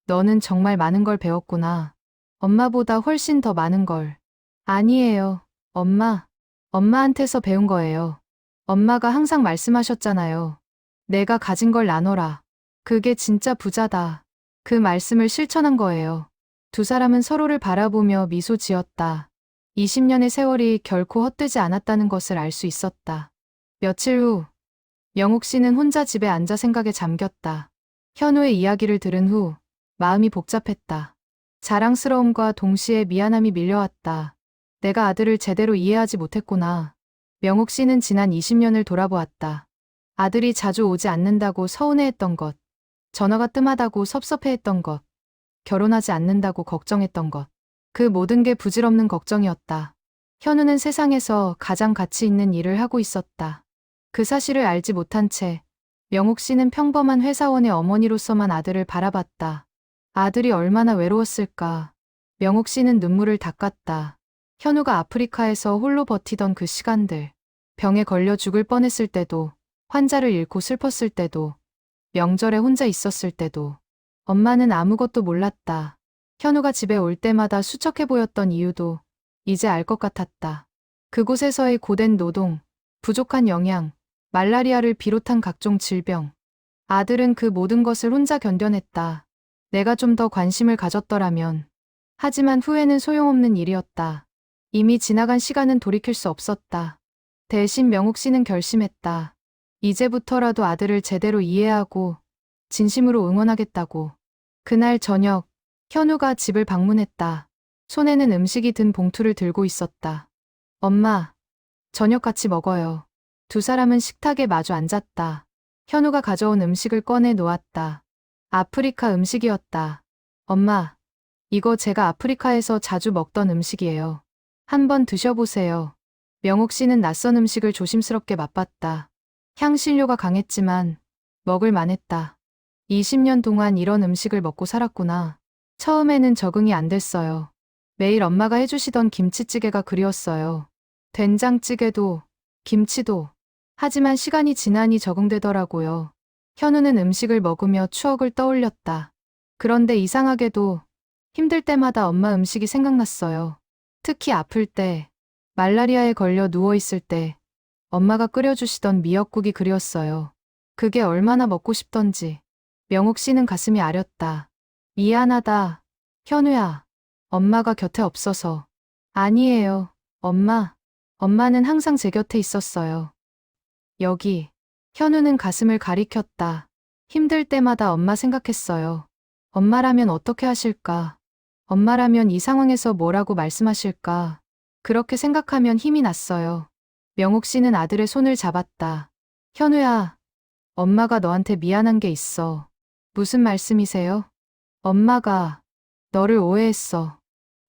너는 정말 많은 걸 배웠구나. 엄마보다 훨씬 더 많은 걸. 아니에요, 엄마. 엄마한테서 배운 거예요. 엄마가 항상 말씀하셨잖아요. 내가 가진 걸 나눠라. 그게 진짜 부자다. 그 말씀을 실천한 거예요. 두 사람은 서로를 바라보며 미소 지었다. 20년의 세월이 결코 헛되지 않았다는 것을 알 수 있었다. 며칠 후, 명옥 씨는 혼자 집에 앉아 생각에 잠겼다. 현우의 이야기를 들은 후, 마음이 복잡했다. 자랑스러움과 동시에 미안함이 밀려왔다. 내가 아들을 제대로 이해하지 못했구나. 명옥 씨는 지난 20년을 돌아보았다. 아들이 자주 오지 않는다고 서운해했던 것, 전화가 뜸하다고 섭섭해했던 것, 결혼하지 않는다고 걱정했던 것. 그 모든 게 부질없는 걱정이었다. 현우는 세상에서 가장 가치 있는 일을 하고 있었다. 그 사실을 알지 못한 채 명옥 씨는 평범한 회사원의 어머니로서만 아들을 바라봤다. 아들이 얼마나 외로웠을까. 명옥 씨는 눈물을 닦았다. 현우가 아프리카에서 홀로 버티던 그 시간들, 병에 걸려 죽을 뻔했을 때도, 환자를 잃고 슬펐을 때도, 명절에 혼자 있었을 때도, 엄마는 아무것도 몰랐다. 현우가 집에 올 때마다 수척해 보였던 이유도 이제 알 것 같았다. 그곳에서의 고된 노동, 부족한 영양, 말라리아를 비롯한 각종 질병. 아들은 그 모든 것을 혼자 견뎌냈다. 내가 좀 더 관심을 가졌더라면. 하지만 후회는 소용없는 일이었다. 이미 지나간 시간은 돌이킬 수 없었다. 대신 명옥 씨는 결심했다. 이제부터라도 아들을 제대로 이해하고 진심으로 응원하겠다고. 그날 저녁, 현우가 집을 방문했다. 손에는 음식이 든 봉투를 들고 있었다. 엄마, 저녁 같이 먹어요. 두 사람은 식탁에 마주 앉았다. 현우가 가져온 음식을 꺼내 놓았다. 아프리카 음식이었다. 엄마, 이거 제가 아프리카에서 자주 먹던 음식이에요. 한번 드셔보세요. 명옥 씨는 낯선 음식을 조심스럽게 맛봤다. 향신료가 강했지만 먹을 만했다. 20년 동안 이런 음식을 먹고 살았구나. 처음에는 적응이 안 됐어요. 매일 엄마가 해주시던 김치찌개가 그리웠어요. 된장찌개도, 김치도. 하지만 시간이 지나니 적응되더라고요. 현우는 음식을 먹으며 추억을 떠올렸다. 그런데 이상하게도 힘들 때마다 엄마 음식이 생각났어요. 특히 아플 때, 말라리아에 걸려 누워있을 때 엄마가 끓여주시던 미역국이 그리웠어요. 그게 얼마나 먹고 싶던지. 명옥 씨는 가슴이 아렸다. 미안하다, 현우야. 엄마가 곁에 없어서. 아니에요, 엄마. 엄마는 항상 제 곁에 있었어요. 여기. 현우는 가슴을 가리켰다. 힘들 때마다 엄마 생각했어요. 엄마라면 어떻게 하실까? 엄마라면 이 상황에서 뭐라고 말씀하실까? 그렇게 생각하면 힘이 났어요. 명옥 씨는 아들의 손을 잡았다. 현우야, 엄마가 너한테 미안한 게 있어. 무슨 말씀이세요? 엄마가 너를 오해했어.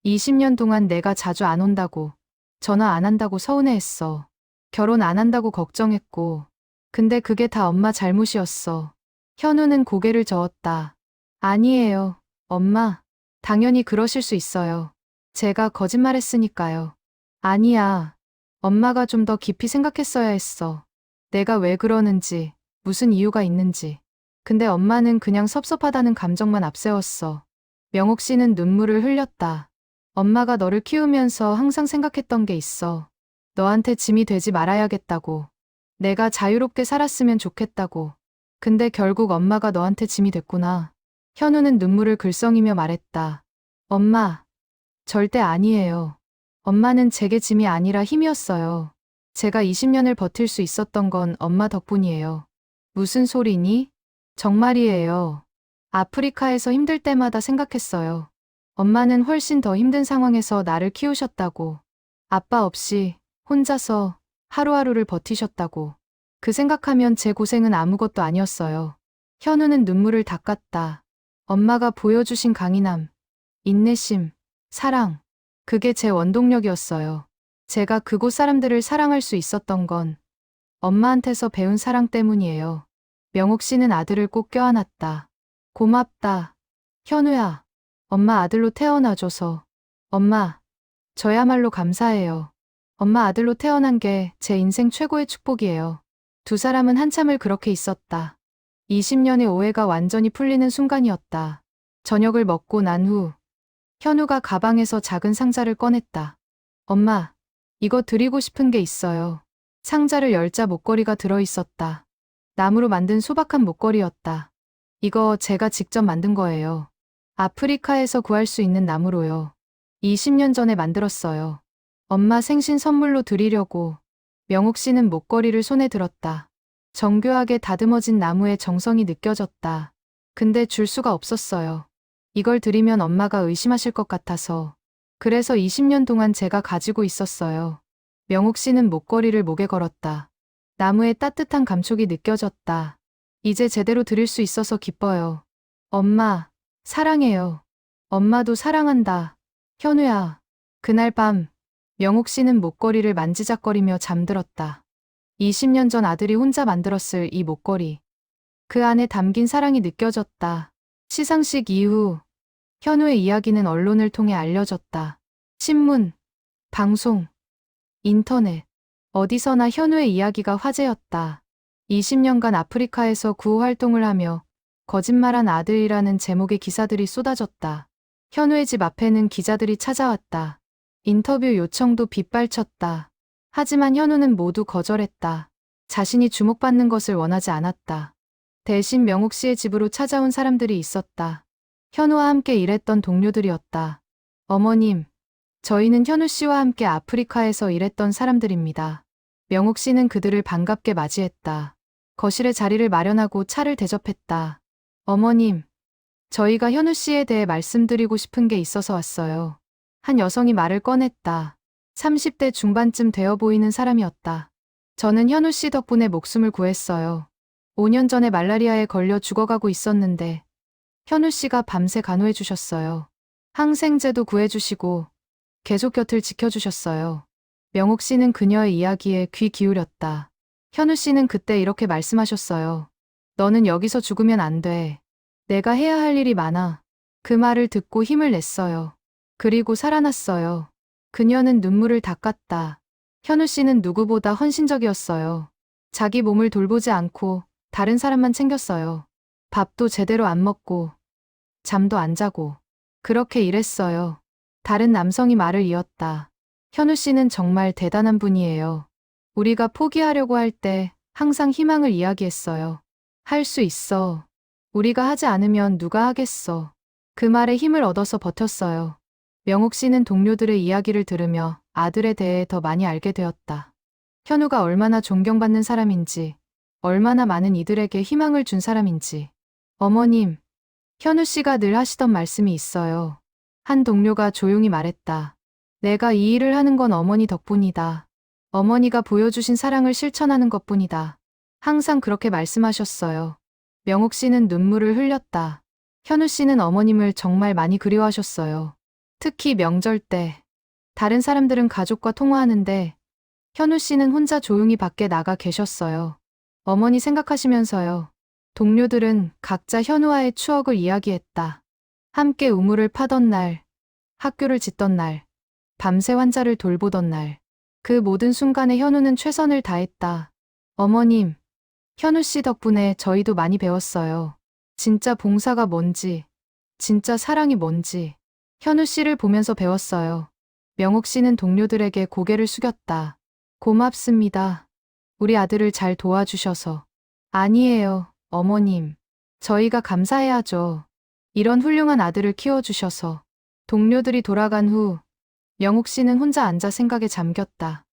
20년 동안 내가 자주 안 온다고, 전화 안 한다고 서운해했어. 결혼 안 한다고 걱정했고. 근데 그게 다 엄마 잘못이었어. 현우는 고개를 저었다. 아니에요, 엄마. 당연히 그러실 수 있어요. 제가 거짓말했으니까요. 아니야. 엄마가 좀 더 깊이 생각했어야 했어. 내가 왜 그러는지, 무슨 이유가 있는지. 근데 엄마는 그냥 섭섭하다는 감정만 앞세웠어. 명옥 씨는 눈물을 흘렸다. 엄마가 너를 키우면서 항상 생각했던 게 있어. 너한테 짐이 되지 말아야겠다고. 내가 자유롭게 살았으면 좋겠다고. 근데 결국 엄마가 너한테 짐이 됐구나. 현우는 눈물을 글썽이며 말했다. 엄마, 절대 아니에요. 엄마는 제게 짐이 아니라 힘이었어요. 제가 20년을 버틸 수 있었던 건 엄마 덕분이에요. 무슨 소리니? 정말이에요. 아프리카에서 힘들 때마다 생각했어요. 엄마는 훨씬 더 힘든 상황에서 나를 키우셨다고. 아빠 없이 혼자서 하루하루를 버티셨다고. 그 생각하면 제 고생은 아무것도 아니었어요. 현우는 눈물을 닦았다. 엄마가 보여주신 강인함, 인내심, 사랑. 그게 제 원동력이었어요. 제가 그곳 사람들을 사랑할 수 있었던 건 엄마한테서 배운 사랑 때문이에요. 명옥 씨는 아들을 꼭 껴안았다. 고맙다. 현우야. 엄마 아들로 태어나줘서. 엄마, 저야말로 감사해요. 엄마 아들로 태어난 게 제 인생 최고의 축복이에요. 두 사람은 한참을 그렇게 있었다. 20년의 오해가 완전히 풀리는 순간이었다. 저녁을 먹고 난 후, 현우가 가방에서 작은 상자를 꺼냈다. 엄마, 이거 드리고 싶은 게 있어요. 상자를 열자 목걸이가 들어있었다. 나무로 만든 소박한 목걸이였다. 이거 제가 직접 만든 거예요. 아프리카에서 구할 수 있는 나무로요. 20년 전에 만들었어요. 엄마 생신 선물로 드리려고. 명옥 씨는 목걸이를 손에 들었다. 정교하게 다듬어진 나무의 정성이 느껴졌다. 근데 줄 수가 없었어요. 이걸 드리면 엄마가 의심하실 것 같아서. 그래서 20년 동안 제가 가지고 있었어요. 명옥 씨는 목걸이를 목에 걸었다. 나무의 따뜻한 감촉이 느껴졌다. 이제 제대로 드릴 수 있어서 기뻐요. 엄마, 사랑해요. 엄마도 사랑한다. 현우야. 그날 밤, 명옥 씨는 목걸이를 만지작거리며 잠들었다. 20년 전 아들이 혼자 만들었을 이 목걸이. 그 안에 담긴 사랑이 느껴졌다. 시상식 이후, 현우의 이야기는 언론을 통해 알려졌다. 신문, 방송, 인터넷, 어디서나 현우의 이야기가 화제였다. 20년간 아프리카에서 구호 활동을 하며 거짓말한 아들이라는 제목의 기사들이 쏟아졌다. 현우의 집 앞에는 기자들이 찾아왔다. 인터뷰 요청도 빗발쳤다. 하지만 현우는 모두 거절했다. 자신이 주목받는 것을 원하지 않았다. 대신 명옥 씨의 집으로 찾아온 사람들이 있었다. 현우와 함께 일했던 동료들이었다. 어머님, 저희는 현우 씨와 함께 아프리카에서 일했던 사람들입니다. 명옥 씨는 그들을 반갑게 맞이했다. 거실에 자리를 마련하고 차를 대접했다. 어머님, 저희가 현우 씨에 대해 말씀드리고 싶은 게 있어서 왔어요. 한 여성이 말을 꺼냈다. 30대 중반쯤 되어 보이는 사람이었다. 저는 현우 씨 덕분에 목숨을 구했어요. 5년 전에 말라리아에 걸려 죽어가고 있었는데 현우 씨가 밤새 간호해 주셨어요. 항생제도 구해주시고 계속 곁을 지켜주셨어요. 명옥 씨는 그녀의 이야기에 귀 기울였다. 현우 씨는 그때 이렇게 말씀하셨어요. 너는 여기서 죽으면 안 돼. 내가 해야 할 일이 많아. 그 말을 듣고 힘을 냈어요. 그리고 살아났어요. 그녀는 눈물을 닦았다. 현우 씨는 누구보다 헌신적이었어요. 자기 몸을 돌보지 않고 다른 사람만 챙겼어요. 밥도 제대로 안 먹고 잠도 안 자고 그렇게 일했어요. 다른 남성이 말을 이었다. 현우 씨는 정말 대단한 분이에요. 우리가 포기하려고 할 때 항상 희망을 이야기했어요. 할 수 있어. 우리가 하지 않으면 누가 하겠어. 그 말에 힘을 얻어서 버텼어요. 명옥 씨는 동료들의 이야기를 들으며 아들에 대해 더 많이 알게 되었다. 현우가 얼마나 존경받는 사람인지, 얼마나 많은 이들에게 희망을 준 사람인지. 어머님, 현우 씨가 늘 하시던 말씀이 있어요. 한 동료가 조용히 말했다. 내가 이 일을 하는 건 어머니 덕분이다. 어머니가 보여주신 사랑을 실천하는 것뿐이다. 항상 그렇게 말씀하셨어요. 명옥 씨는 눈물을 흘렸다. 현우 씨는 어머님을 정말 많이 그리워하셨어요. 특히 명절 때. 다른 사람들은 가족과 통화하는데 현우 씨는 혼자 조용히 밖에 나가 계셨어요. 어머니 생각하시면서요. 동료들은 각자 현우와의 추억을 이야기했다. 함께 우물을 파던 날, 학교를 짓던 날, 밤새 환자를 돌보던 날. 그 모든 순간에 현우는 최선을 다했다. 어머님, 현우 씨 덕분에 저희도 많이 배웠어요. 진짜 봉사가 뭔지, 진짜 사랑이 뭔지. 현우 씨를 보면서 배웠어요. 명옥 씨는 동료들에게 고개를 숙였다. 고맙습니다. 우리 아들을 잘 도와주셔서. 아니에요. 어머님, 저희가 감사해야죠. 이런 훌륭한 아들을 키워주셔서. 동료들이 돌아간 후 명옥 씨는 혼자 앉아 생각에 잠겼다.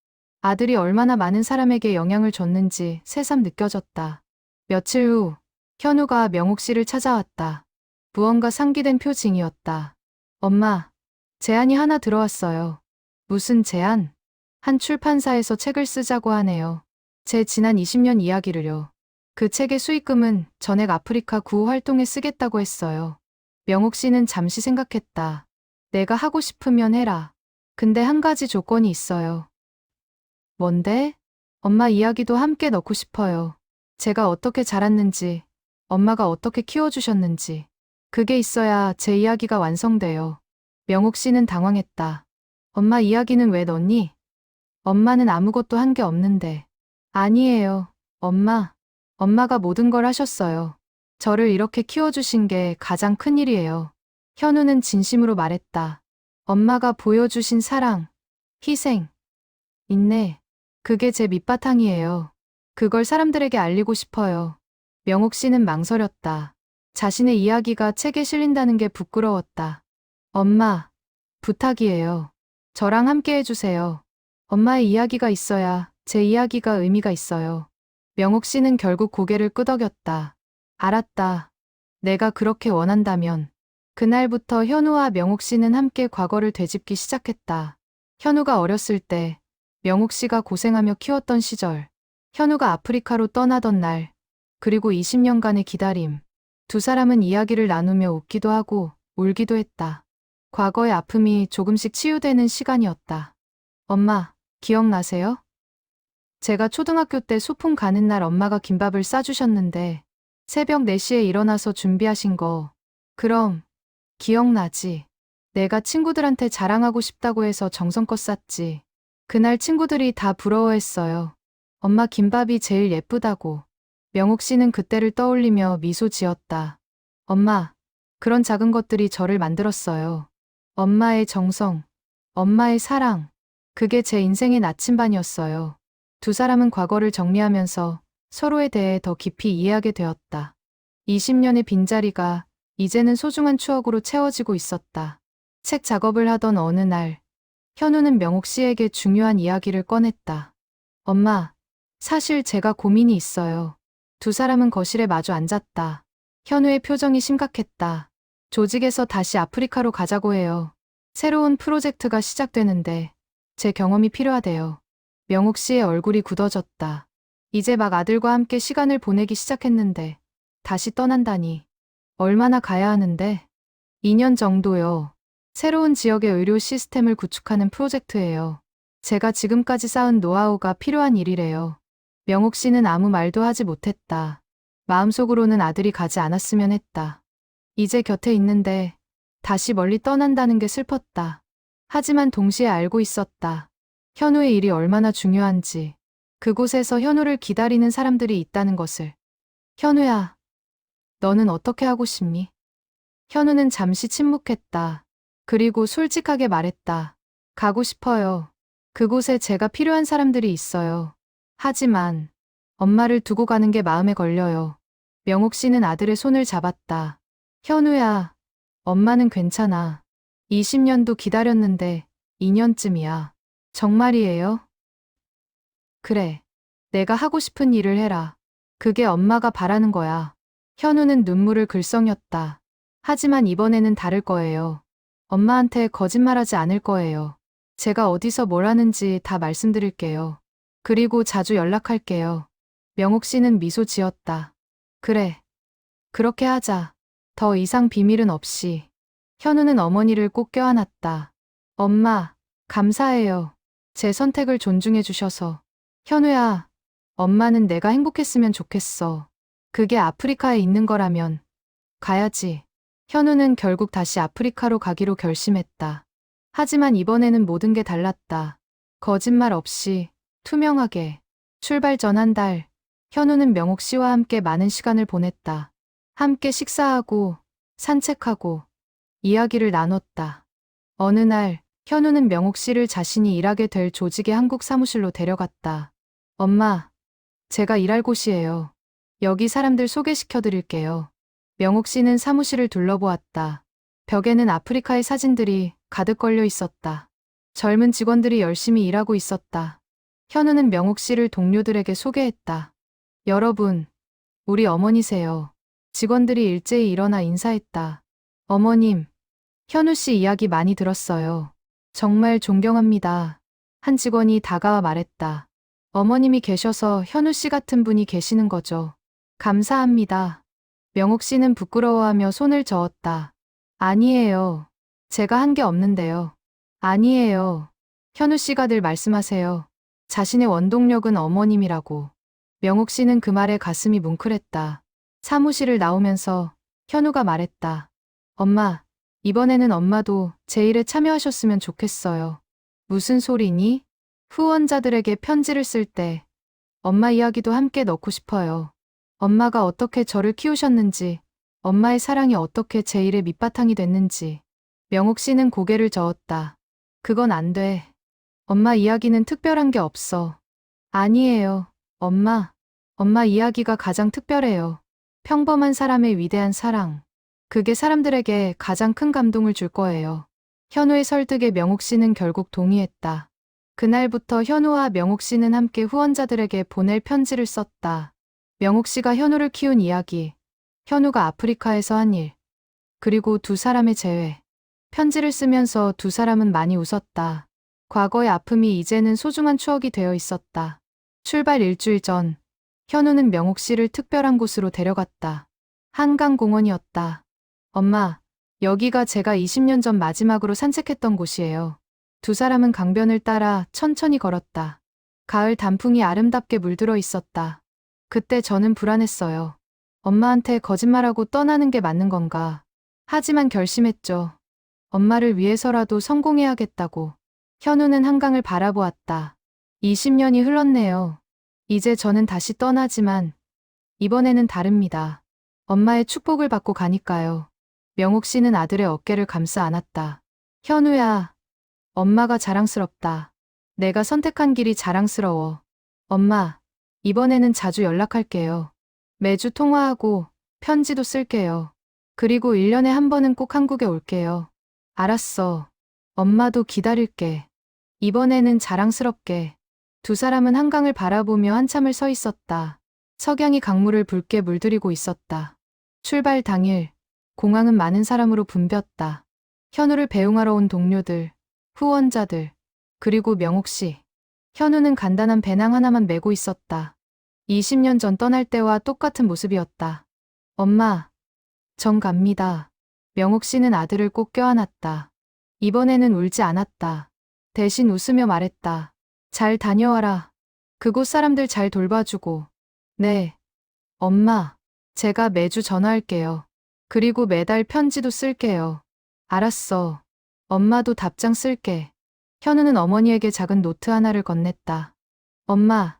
아들이 얼마나 많은 사람에게 영향을 줬는지 새삼 느껴졌다. 며칠 후 현우가 명옥 씨를 찾아왔다. 무언가 상기된 표징이었다. 엄마, 제안이 하나 들어왔어요. 무슨 제안? 한 출판사에서 책을 쓰자고 하네요. 제 지난 20년 이야기를요. 그 책의 수익금은 전액 아프리카 구호 활동에 쓰겠다고 했어요. 명옥 씨는 잠시 생각했다. 내가 하고 싶으면 해라. 근데 한 가지 조건이 있어요. 뭔데? 엄마 이야기도 함께 넣고 싶어요. 제가 어떻게 자랐는지, 엄마가 어떻게 키워주셨는지. 그게 있어야 제 이야기가 완성돼요. 명옥 씨는 당황했다. 엄마 이야기는 왜 넣니? 엄마는 아무것도 한 게 없는데. 아니에요. 엄마가 모든 걸 하셨어요. 저를 이렇게 키워주신 게 가장 큰 일이에요. 현우는 진심으로 말했다. 엄마가 보여주신 사랑, 희생, 인내. 그게 제 밑바탕이에요. 그걸 사람들에게 알리고 싶어요. 명옥 씨는 망설였다. 자신의 이야기가 책에 실린다는 게 부끄러웠다. 엄마, 부탁이에요. 저랑 함께 해주세요. 엄마의 이야기가 있어야 제 이야기가 의미가 있어요. 명옥 씨는 결국 고개를 끄덕였다. 알았다. 내가 그렇게 원한다면. 그날부터 현우와 명옥 씨는 함께 과거를 되짚기 시작했다. 현우가 어렸을 때, 명옥 씨가 고생하며 키웠던 시절, 현우가 아프리카로 떠나던 날, 그리고 20년간의 기다림. 두 사람은 이야기를 나누며 웃기도 하고 울기도 했다. 과거의 아픔이 조금씩 치유되는 시간이었다. 엄마, 기억나세요? 제가 초등학교 때 소풍 가는 날 엄마가 김밥을 싸주셨는데 새벽 4시에 일어나서 준비하신 거. 그럼 기억나지? 내가 친구들한테 자랑하고 싶다고 해서 정성껏 쌌지. 그날 친구들이 다 부러워했어요. 엄마 김밥이 제일 예쁘다고. 명옥 씨는 그때를 떠올리며 미소 지었다. 엄마, 그런 작은 것들이 저를 만들었어요. 엄마의 정성, 엄마의 사랑. 그게 제 인생의 나침반이었어요. 두 사람은 과거를 정리하면서 서로에 대해 더 깊이 이해하게 되었다. 20년의 빈자리가 이제는 소중한 추억으로 채워지고 있었다. 책 작업을 하던 어느 날, 현우는 명옥 씨에게 중요한 이야기를 꺼냈다. 엄마, 사실 제가 고민이 있어요. 두 사람은 거실에 마주 앉았다. 현우의 표정이 심각했다. 조직에서 다시 아프리카로 가자고 해요. 새로운 프로젝트가 시작되는데 제 경험이 필요하대요. 명옥 씨의 얼굴이 굳어졌다. 이제 막 아들과 함께 시간을 보내기 시작했는데 다시 떠난다니. 얼마나 가야 하는데? 2년 정도요. 새로운 지역의 의료 시스템을 구축하는 프로젝트예요. 제가 지금까지 쌓은 노하우가 필요한 일이래요. 명옥 씨는 아무 말도 하지 못했다. 마음속으로는 아들이 가지 않았으면 했다. 이제 곁에 있는데 다시 멀리 떠난다는 게 슬펐다. 하지만 동시에 알고 있었다. 현우의 일이 얼마나 중요한지. 그곳에서 현우를 기다리는 사람들이 있다는 것을. 현우야, 너는 어떻게 하고 싶니? 현우는 잠시 침묵했다. 그리고 솔직하게 말했다. 가고 싶어요. 그곳에 제가 필요한 사람들이 있어요. 하지만 엄마를 두고 가는 게 마음에 걸려요. 명옥 씨는 아들의 손을 잡았다. 현우야, 엄마는 괜찮아. 20년도 기다렸는데 2년쯤이야. 정말이에요? 그래. 내가 하고 싶은 일을 해라. 그게 엄마가 바라는 거야. 현우는 눈물을 글썽였다. 하지만 이번에는 다를 거예요. 엄마한테 거짓말하지 않을 거예요. 제가 어디서 뭘 하는지 다 말씀드릴게요. 그리고 자주 연락할게요. 명옥 씨는 미소 지었다. 그래. 그렇게 하자. 더 이상 비밀은 없이. 현우는 어머니를 꼭 껴안았다. 엄마, 감사해요. 제 선택을 존중해 주셔서. 현우야, 엄마는 내가 행복했으면 좋겠어. 그게 아프리카에 있는 거라면 가야지. 현우는 결국 다시 아프리카로 가기로 결심했다. 하지만 이번에는 모든 게 달랐다. 거짓말 없이, 투명하게. 출발 전 한 달, 현우는 명옥 씨와 함께 많은 시간을 보냈다. 함께 식사하고, 산책하고, 이야기를 나눴다. 어느 날, 현우는 명옥 씨를 자신이 일하게 될 조직의 한국 사무실로 데려갔다. 엄마, 제가 일할 곳이에요. 여기 사람들 소개시켜 드릴게요. 명옥 씨는 사무실을 둘러보았다. 벽에는 아프리카의 사진들이 가득 걸려 있었다. 젊은 직원들이 열심히 일하고 있었다. 현우는 명옥 씨를 동료들에게 소개했다. 여러분, 우리 어머니세요. 직원들이 일제히 일어나 인사했다. 어머님, 현우 씨 이야기 많이 들었어요. 정말 존경합니다. 한 직원이 다가와 말했다. 어머님이 계셔서 현우 씨 같은 분이 계시는 거죠. 감사합니다. 명옥 씨는 부끄러워하며 손을 저었다. 아니에요. 제가 한 게 없는데요. 아니에요. 현우 씨가 늘 말씀하세요. 자신의 원동력은 어머님이라고. 명옥 씨는 그 말에 가슴이 뭉클했다. 사무실을 나오면서 현우가 말했다. 엄마, 이번에는 엄마도 제 일에 참여하셨으면 좋겠어요. 무슨 소리니? 후원자들에게 편지를 쓸 때 엄마 이야기도 함께 넣고 싶어요. 엄마가 어떻게 저를 키우셨는지, 엄마의 사랑이 어떻게 제 일의 밑바탕이 됐는지. 명옥 씨는 고개를 저었다. 그건 안 돼. 엄마 이야기는 특별한 게 없어. 아니에요. 엄마 이야기가 가장 특별해요. 평범한 사람의 위대한 사랑. 그게 사람들에게 가장 큰 감동을 줄 거예요. 현우의 설득에 명옥 씨는 결국 동의했다. 그날부터 현우와 명옥 씨는 함께 후원자들에게 보낼 편지를 썼다. 명옥 씨가 현우를 키운 이야기, 현우가 아프리카에서 한 일, 그리고 두 사람의 재회. 편지를 쓰면서 두 사람은 많이 웃었다. 과거의 아픔이 이제는 소중한 추억이 되어 있었다. 출발 일주일 전, 현우는 명옥 씨를 특별한 곳으로 데려갔다. 한강공원이었다. 엄마, 여기가 제가 20년 전 마지막으로 산책했던 곳이에요. 두 사람은 강변을 따라 천천히 걸었다. 가을 단풍이 아름답게 물들어 있었다. 그때 저는 불안했어요. 엄마한테 거짓말하고 떠나는 게 맞는 건가. 하지만 결심했죠. 엄마를 위해서라도 성공해야겠다고. 현우는 한강을 바라보았다. 20년이 흘렀네요. 이제 저는 다시 떠나지만 이번에는 다릅니다. 엄마의 축복을 받고 가니까요. 명옥 씨는 아들의 어깨를 감싸 안았다. 현우야, 엄마가 자랑스럽다. 내가 선택한 길이 자랑스러워. 엄마, 이번에는 자주 연락할게요. 매주 통화하고 편지도 쓸게요. 그리고 1년에 한 번은 꼭 한국에 올게요. 알았어. 엄마도 기다릴게. 이번에는 자랑스럽게. 두 사람은 한강을 바라보며 한참을 서 있었다. 석양이 강물을 붉게 물들이고 있었다. 출발 당일, 공항은 많은 사람으로 붐볐다. 현우를 배웅하러 온 동료들, 후원자들, 그리고 명옥 씨. 현우는 간단한 배낭 하나만 메고 있었다. 20년 전 떠날 때와 똑같은 모습이었다. 엄마, 전 갑니다. 명옥 씨는 아들을 꼭 껴안았다. 이번에는 울지 않았다. 대신 웃으며 말했다. 잘 다녀와라. 그곳 사람들 잘 돌봐주고. 네. 엄마, 제가 매주 전화할게요. 그리고 매달 편지도 쓸게요. 알았어. 엄마도 답장 쓸게. 현우는 어머니에게 작은 노트 하나를 건넸다. 엄마,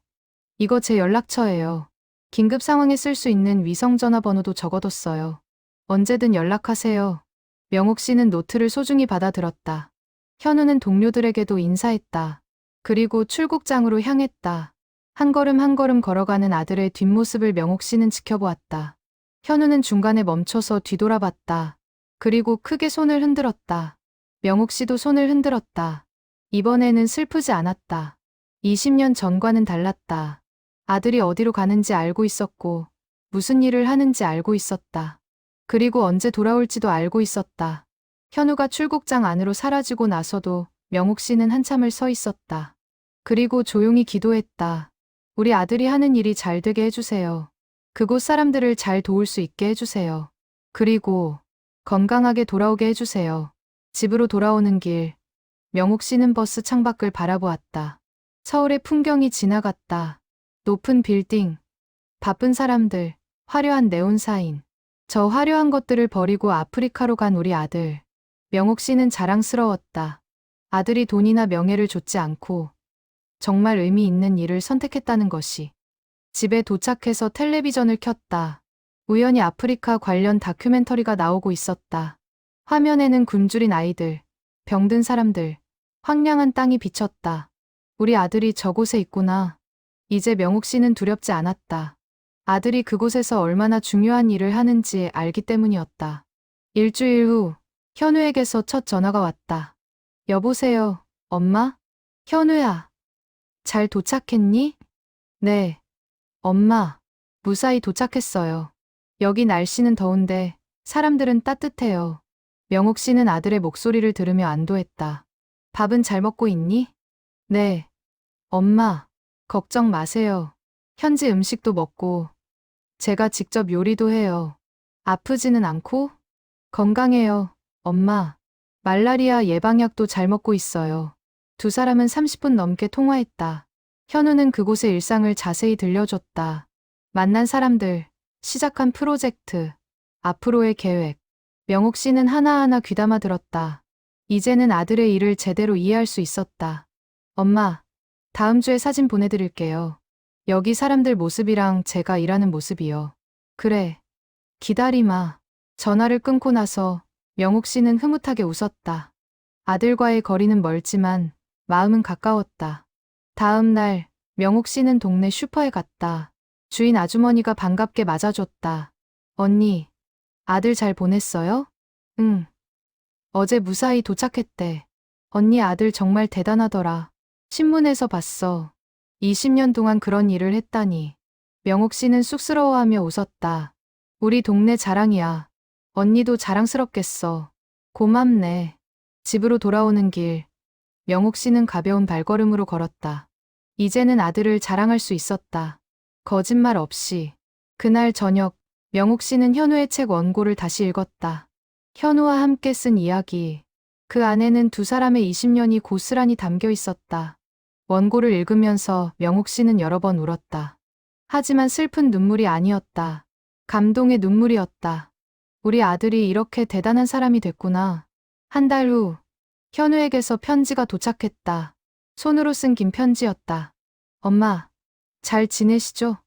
이거 제 연락처예요. 긴급 상황에 쓸 수 있는 위성전화번호도 적어뒀어요. 언제든 연락하세요. 명옥 씨는 노트를 소중히 받아들었다. 현우는 동료들에게도 인사했다. 그리고 출국장으로 향했다. 한 걸음 한 걸음 걸어가는 아들의 뒷모습을 명옥 씨는 지켜보았다. 현우는 중간에 멈춰서 뒤돌아봤다. 그리고 크게 손을 흔들었다. 명옥 씨도 손을 흔들었다. 이번에는 슬프지 않았다. 20년 전과는 달랐다. 아들이 어디로 가는지 알고 있었고, 무슨 일을 하는지 알고 있었다. 그리고 언제 돌아올지도 알고 있었다. 현우가 출국장 안으로 사라지고 나서도 명옥 씨는 한참을 서 있었다. 그리고 조용히 기도했다. 우리 아들이 하는 일이 잘 되게 해주세요. 그곳 사람들을 잘 도울 수 있게 해주세요. 그리고 건강하게 돌아오게 해주세요. 집으로 돌아오는 길, 명옥 씨는 버스 창밖을 바라보았다. 서울의 풍경이 지나갔다. 높은 빌딩, 바쁜 사람들, 화려한 네온사인. 저 화려한 것들을 버리고 아프리카로 간 우리 아들. 명옥 씨는 자랑스러웠다. 아들이 돈이나 명예를 좇지 않고 정말 의미 있는 일을 선택했다는 것이. 집에 도착해서 텔레비전을 켰다. 우연히 아프리카 관련 다큐멘터리가 나오고 있었다. 화면에는 굶주린 아이들, 병든 사람들, 황량한 땅이 비쳤다. 우리 아들이 저곳에 있구나. 이제 명옥 씨는 두렵지 않았다. 아들이 그곳에서 얼마나 중요한 일을 하는지 알기 때문이었다. 일주일 후 현우에게서 첫 전화가 왔다. 여보세요, 엄마? 현우야, 잘 도착했니? 네, 엄마. 무사히 도착했어요. 여기 날씨는 더운데 사람들은 따뜻해요. 명옥 씨는 아들의 목소리를 들으며 안도했다. 밥은 잘 먹고 있니? 네. 엄마, 걱정 마세요. 현지 음식도 먹고 제가 직접 요리도 해요. 아프지는 않고? 건강해요, 엄마. 말라리아 예방약도 잘 먹고 있어요. 두 사람은 30분 넘게 통화했다. 현우는 그곳의 일상을 자세히 들려줬다. 만난 사람들, 시작한 프로젝트, 앞으로의 계획. 명옥 씨는 하나하나 귀담아 들었다. 이제는 아들의 일을 제대로 이해할 수 있었다. 엄마, 다음 주에 사진 보내드릴게요. 여기 사람들 모습이랑 제가 일하는 모습이요. 그래. 기다리마. 전화를 끊고 나서 명옥 씨는 흐뭇하게 웃었다. 아들과의 거리는 멀지만 마음은 가까웠다. 다음 날 명옥 씨는 동네 슈퍼에 갔다. 주인 아주머니가 반갑게 맞아줬다. 언니, 아들 잘 보냈어요? 응. 어제 무사히 도착했대. 언니 아들 정말 대단하더라. 신문에서 봤어. 20년 동안 그런 일을 했다니. 명옥 씨는 쑥스러워하며 웃었다. 우리 동네 자랑이야. 언니도 자랑스럽겠어. 고맙네. 집으로 돌아오는 길, 명옥 씨는 가벼운 발걸음으로 걸었다. 이제는 아들을 자랑할 수 있었다. 거짓말 없이. 그날 저녁, 명옥 씨는 현우의 책 원고를 다시 읽었다. 현우와 함께 쓴 이야기. 그 안에는 두 사람의 20년이 고스란히 담겨 있었다. 원고를 읽으면서 명옥 씨는 여러 번 울었다. 하지만 슬픈 눈물이 아니었다. 감동의 눈물이었다. 우리 아들이 이렇게 대단한 사람이 됐구나. 한 달 후, 현우에게서 편지가 도착했다. 손으로 쓴 긴 편지였다. 엄마, 잘 지내시죠?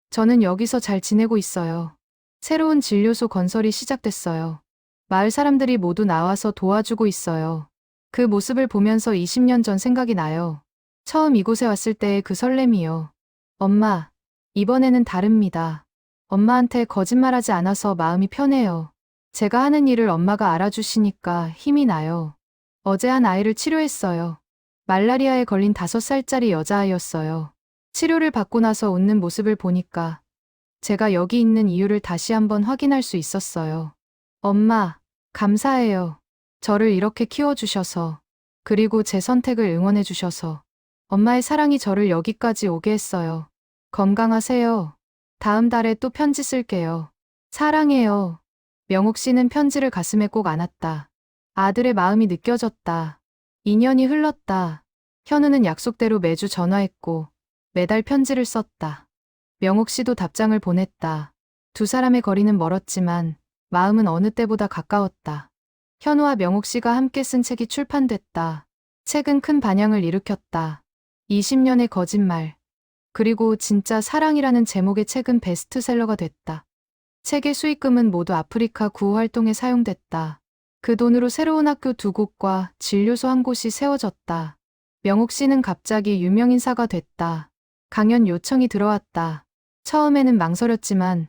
저는 여기서 잘 지내고 있어요. 새로운 진료소 건설이 시작됐어요. 마을 사람들이 모두 나와서 도와주고 있어요. 그 모습을 보면서 20년 전 생각이 나요. 처음 이곳에 왔을 때의 그 설렘이요. 엄마, 이번에는 다릅니다. 엄마한테 거짓말하지 않아서 마음이 편해요. 제가 하는 일을 엄마가 알아주시니까 힘이 나요. 어제 한 아이를 치료했어요. 말라리아에 걸린 5살짜리 여자아이였어요. 치료를 받고 나서 웃는 모습을 보니까 제가 여기 있는 이유를 다시 한번 확인할 수 있었어요. 엄마, 감사해요. 저를 이렇게 키워주셔서, 그리고 제 선택을 응원해주셔서, 엄마의 사랑이 저를 여기까지 오게 했어요. 건강하세요. 다음 달에 또 편지 쓸게요. 사랑해요. 명옥 씨는 편지를 가슴에 꼭 안았다. 아들의 마음이 느껴졌다. 2년이 흘렀다. 현우는 약속대로 매주 전화했고 매달 편지를 썼다. 명옥 씨도 답장을 보냈다. 두 사람의 거리는 멀었지만 마음은 어느 때보다 가까웠다. 현우와 명옥 씨가 함께 쓴 책이 출판됐다. 책은 큰 반향을 일으켰다. 20년의 거짓말. 그리고 진짜 사랑이라는 제목의 책은 베스트셀러가 됐다. 책의 수익금은 모두 아프리카 구호 활동에 사용됐다. 그 돈으로 새로운 학교 2곳과 진료소 1곳이 세워졌다. 명옥 씨는 갑자기 유명인사가 됐다. 강연 요청이 들어왔다. 처음에는 망설였지만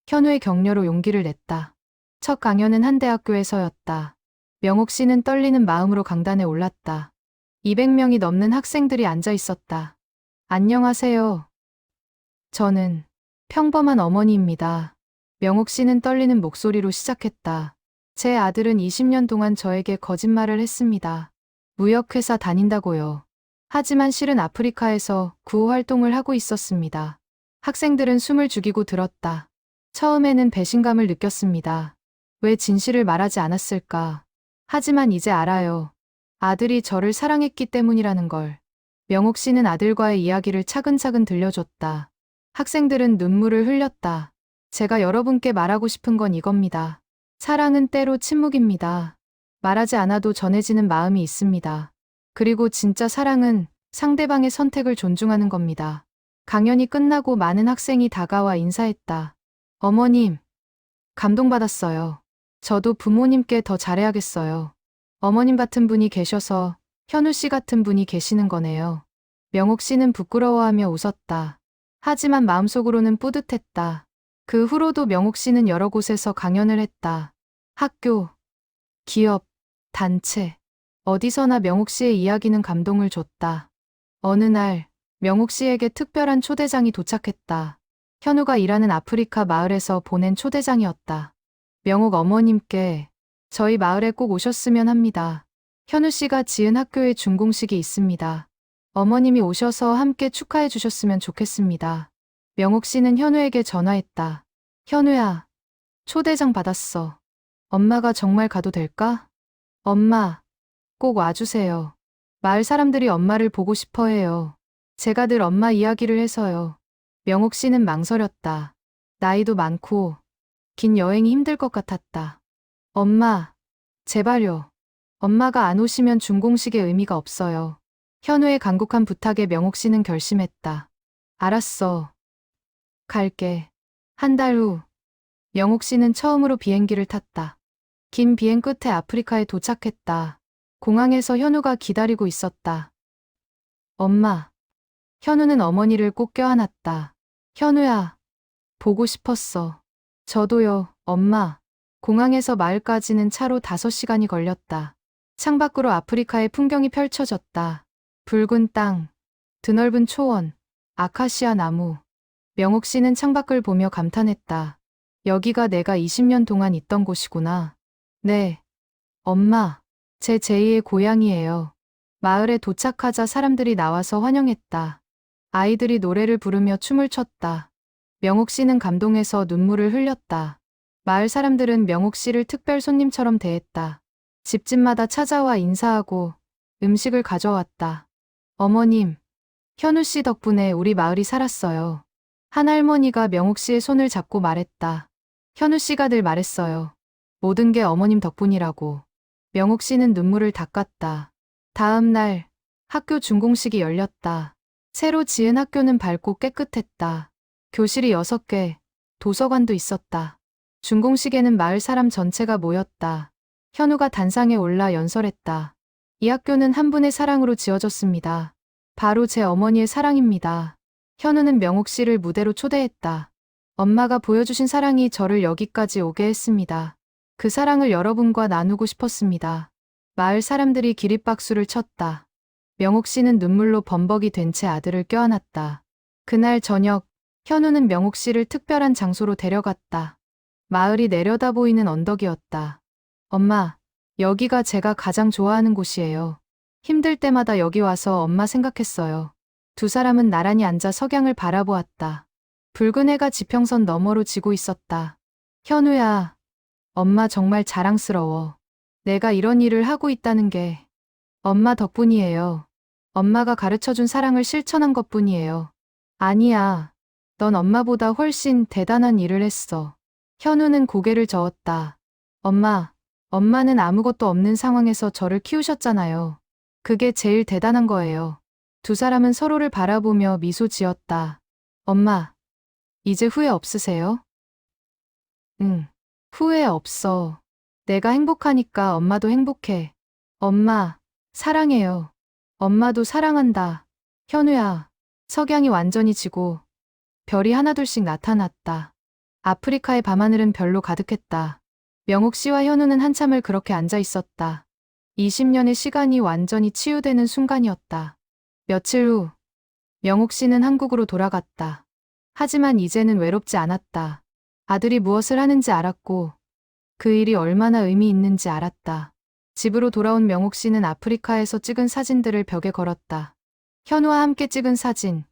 현우의 격려로 용기를 냈다. 첫 강연은 한 대학교에서였다. 명옥 씨는 떨리는 마음으로 강단에 올랐다. 200명이 넘는 학생들이 앉아 있었다. 안녕하세요. 저는 평범한 어머니입니다. 명옥 씨는 떨리는 목소리로 시작했다. 제 아들은 20년 동안 저에게 거짓말을 했습니다. 무역회사 다닌다고요. 하지만 실은 아프리카에서 구호 활동을 하고 있었습니다. 학생들은 숨을 죽이고 들었다. 처음에는 배신감을 느꼈습니다. 왜 진실을 말하지 않았을까? 하지만 이제 알아요. 아들이 저를 사랑했기 때문이라는 걸. 명옥 씨는 아들과의 이야기를 차근차근 들려줬다. 학생들은 눈물을 흘렸다. 제가 여러분께 말하고 싶은 건 이겁니다. 사랑은 때로 침묵입니다. 말하지 않아도 전해지는 마음이 있습니다. 그리고 진짜 사랑은 상대방의 선택을 존중하는 겁니다. 강연이 끝나고 많은 학생이 다가와 인사했다. 어머님, 감동받았어요. 저도 부모님께 더 잘해야겠어요. 어머님 같은 분이 계셔서 현우 씨 같은 분이 계시는 거네요. 명옥 씨는 부끄러워하며 웃었다. 하지만 마음속으로는 뿌듯했다. 그 후로도 명옥 씨는 여러 곳에서 강연을 했다. 학교, 기업, 단체, 어디서나 명옥 씨의 이야기는 감동을 줬다. 어느 날, 명옥 씨에게 특별한 초대장이 도착했다. 현우가 일하는 아프리카 마을에서 보낸 초대장이었다. 명옥 어머님께 저희 마을에 꼭 오셨으면 합니다. 현우 씨가 지은 학교에 준공식이 있습니다. 어머님이 오셔서 함께 축하해 주셨으면 좋겠습니다. 명옥 씨는 현우에게 전화했다. 현우야, 초대장 받았어. 엄마가 정말 가도 될까? 엄마, 꼭 와주세요. 마을 사람들이 엄마를 보고 싶어 해요. 제가 늘 엄마 이야기를 해서요. 명옥 씨는 망설였다. 나이도 많고 긴 여행이 힘들 것 같았다. 엄마, 제발요. 엄마가 안 오시면 준공식의 의미가 없어요. 현우의 간곡한 부탁에 명옥 씨는 결심했다. 알았어. 갈게. 한 달 후, 명옥 씨는 처음으로 비행기를 탔다. 긴 비행 끝에 아프리카에 도착했다. 공항에서 현우가 기다리고 있었다. 엄마. 현우는 어머니를 꼭 껴안았다. 현우야, 보고 싶었어. 저도요, 엄마. 공항에서 마을까지는 차로 5시간이 걸렸다. 창밖으로 아프리카의 풍경이 펼쳐졌다. 붉은 땅, 드넓은 초원, 아카시아 나무. 명옥 씨는 창밖을 보며 감탄했다. 여기가 내가 20년 동안 있던 곳이구나. 네, 엄마. 제 제2의 고향이에요. 마을에 도착하자 사람들이 나와서 환영했다. 아이들이 노래를 부르며 춤을 췄다. 명옥 씨는 감동해서 눈물을 흘렸다. 마을 사람들은 명옥 씨를 특별 손님처럼 대했다. 집집마다 찾아와 인사하고 음식을 가져왔다. 어머님, 현우 씨 덕분에 우리 마을이 살았어요. 한 할머니가 명옥 씨의 손을 잡고 말했다. 현우 씨가 늘 말했어요. 모든 게 어머님 덕분이라고. 명옥 씨는 눈물을 닦았다. 다음 날, 학교 준공식이 열렸다. 새로 지은 학교는 밝고 깨끗했다. 교실이 6개, 도서관도 있었다. 준공식에는 마을 사람 전체가 모였다. 현우가 단상에 올라 연설했다. 이 학교는 한 분의 사랑으로 지어졌습니다. 바로 제 어머니의 사랑입니다. 현우는 명옥 씨를 무대로 초대했다. 엄마가 보여주신 사랑이 저를 여기까지 오게 했습니다. 그 사랑을 여러분과 나누고 싶었습니다. 마을 사람들이 기립박수를 쳤다. 명옥 씨는 눈물로 범벅이 된 채 아들을 껴안았다. 그날 저녁, 현우는 명옥 씨를 특별한 장소로 데려갔다. 마을이 내려다 보이는 언덕이었다. 엄마, 여기가 제가 가장 좋아하는 곳이에요. 힘들 때마다 여기 와서 엄마 생각했어요. 두 사람은 나란히 앉아 석양을 바라보았다. 붉은 해가 지평선 너머로 지고 있었다. 현우야, 엄마 정말 자랑스러워. 내가 이런 일을 하고 있다는 게 엄마 덕분이에요. 엄마가 가르쳐준 사랑을 실천한 것뿐이에요. 아니야. 넌 엄마보다 훨씬 대단한 일을 했어. 현우는 고개를 저었다. 엄마는 아무것도 없는 상황에서 저를 키우셨잖아요. 그게 제일 대단한 거예요. 두 사람은 서로를 바라보며 미소 지었다. 엄마, 이제 후회 없으세요? 응, 후회 없어. 내가 행복하니까 엄마도 행복해. 엄마, 사랑해요. 엄마도 사랑한다. 현우야, 석양이 완전히 지고 별이 하나둘씩 나타났다. 아프리카의 밤하늘은 별로 가득했다. 명옥 씨와 현우는 한참을 그렇게 앉아 있었다. 20년의 시간이 완전히 치유되는 순간이었다. 며칠 후, 명옥 씨는 한국으로 돌아갔다. 하지만 이제는 외롭지 않았다. 아들이 무엇을 하는지 알았고, 그 일이 얼마나 의미 있는지 알았다. 집으로 돌아온 명옥 씨는 아프리카에서 찍은 사진들을 벽에 걸었다. 현우와 함께 찍은 사진,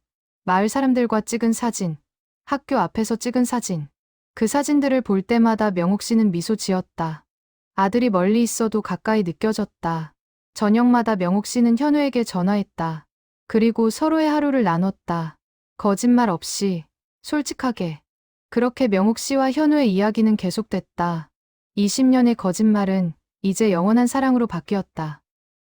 마을 사람들과 찍은 사진, 학교 앞에서 찍은 사진. 그 사진들을 볼 때마다 명옥 씨는 미소 지었다. 아들이 멀리 있어도 가까이 느껴졌다. 저녁마다 명옥 씨는 현우에게 전화했다. 그리고 서로의 하루를 나눴다. 거짓말 없이, 솔직하게. 그렇게 명옥 씨와 현우의 이야기는 계속됐다. 20년의 거짓말은 이제 영원한 사랑으로 바뀌었다.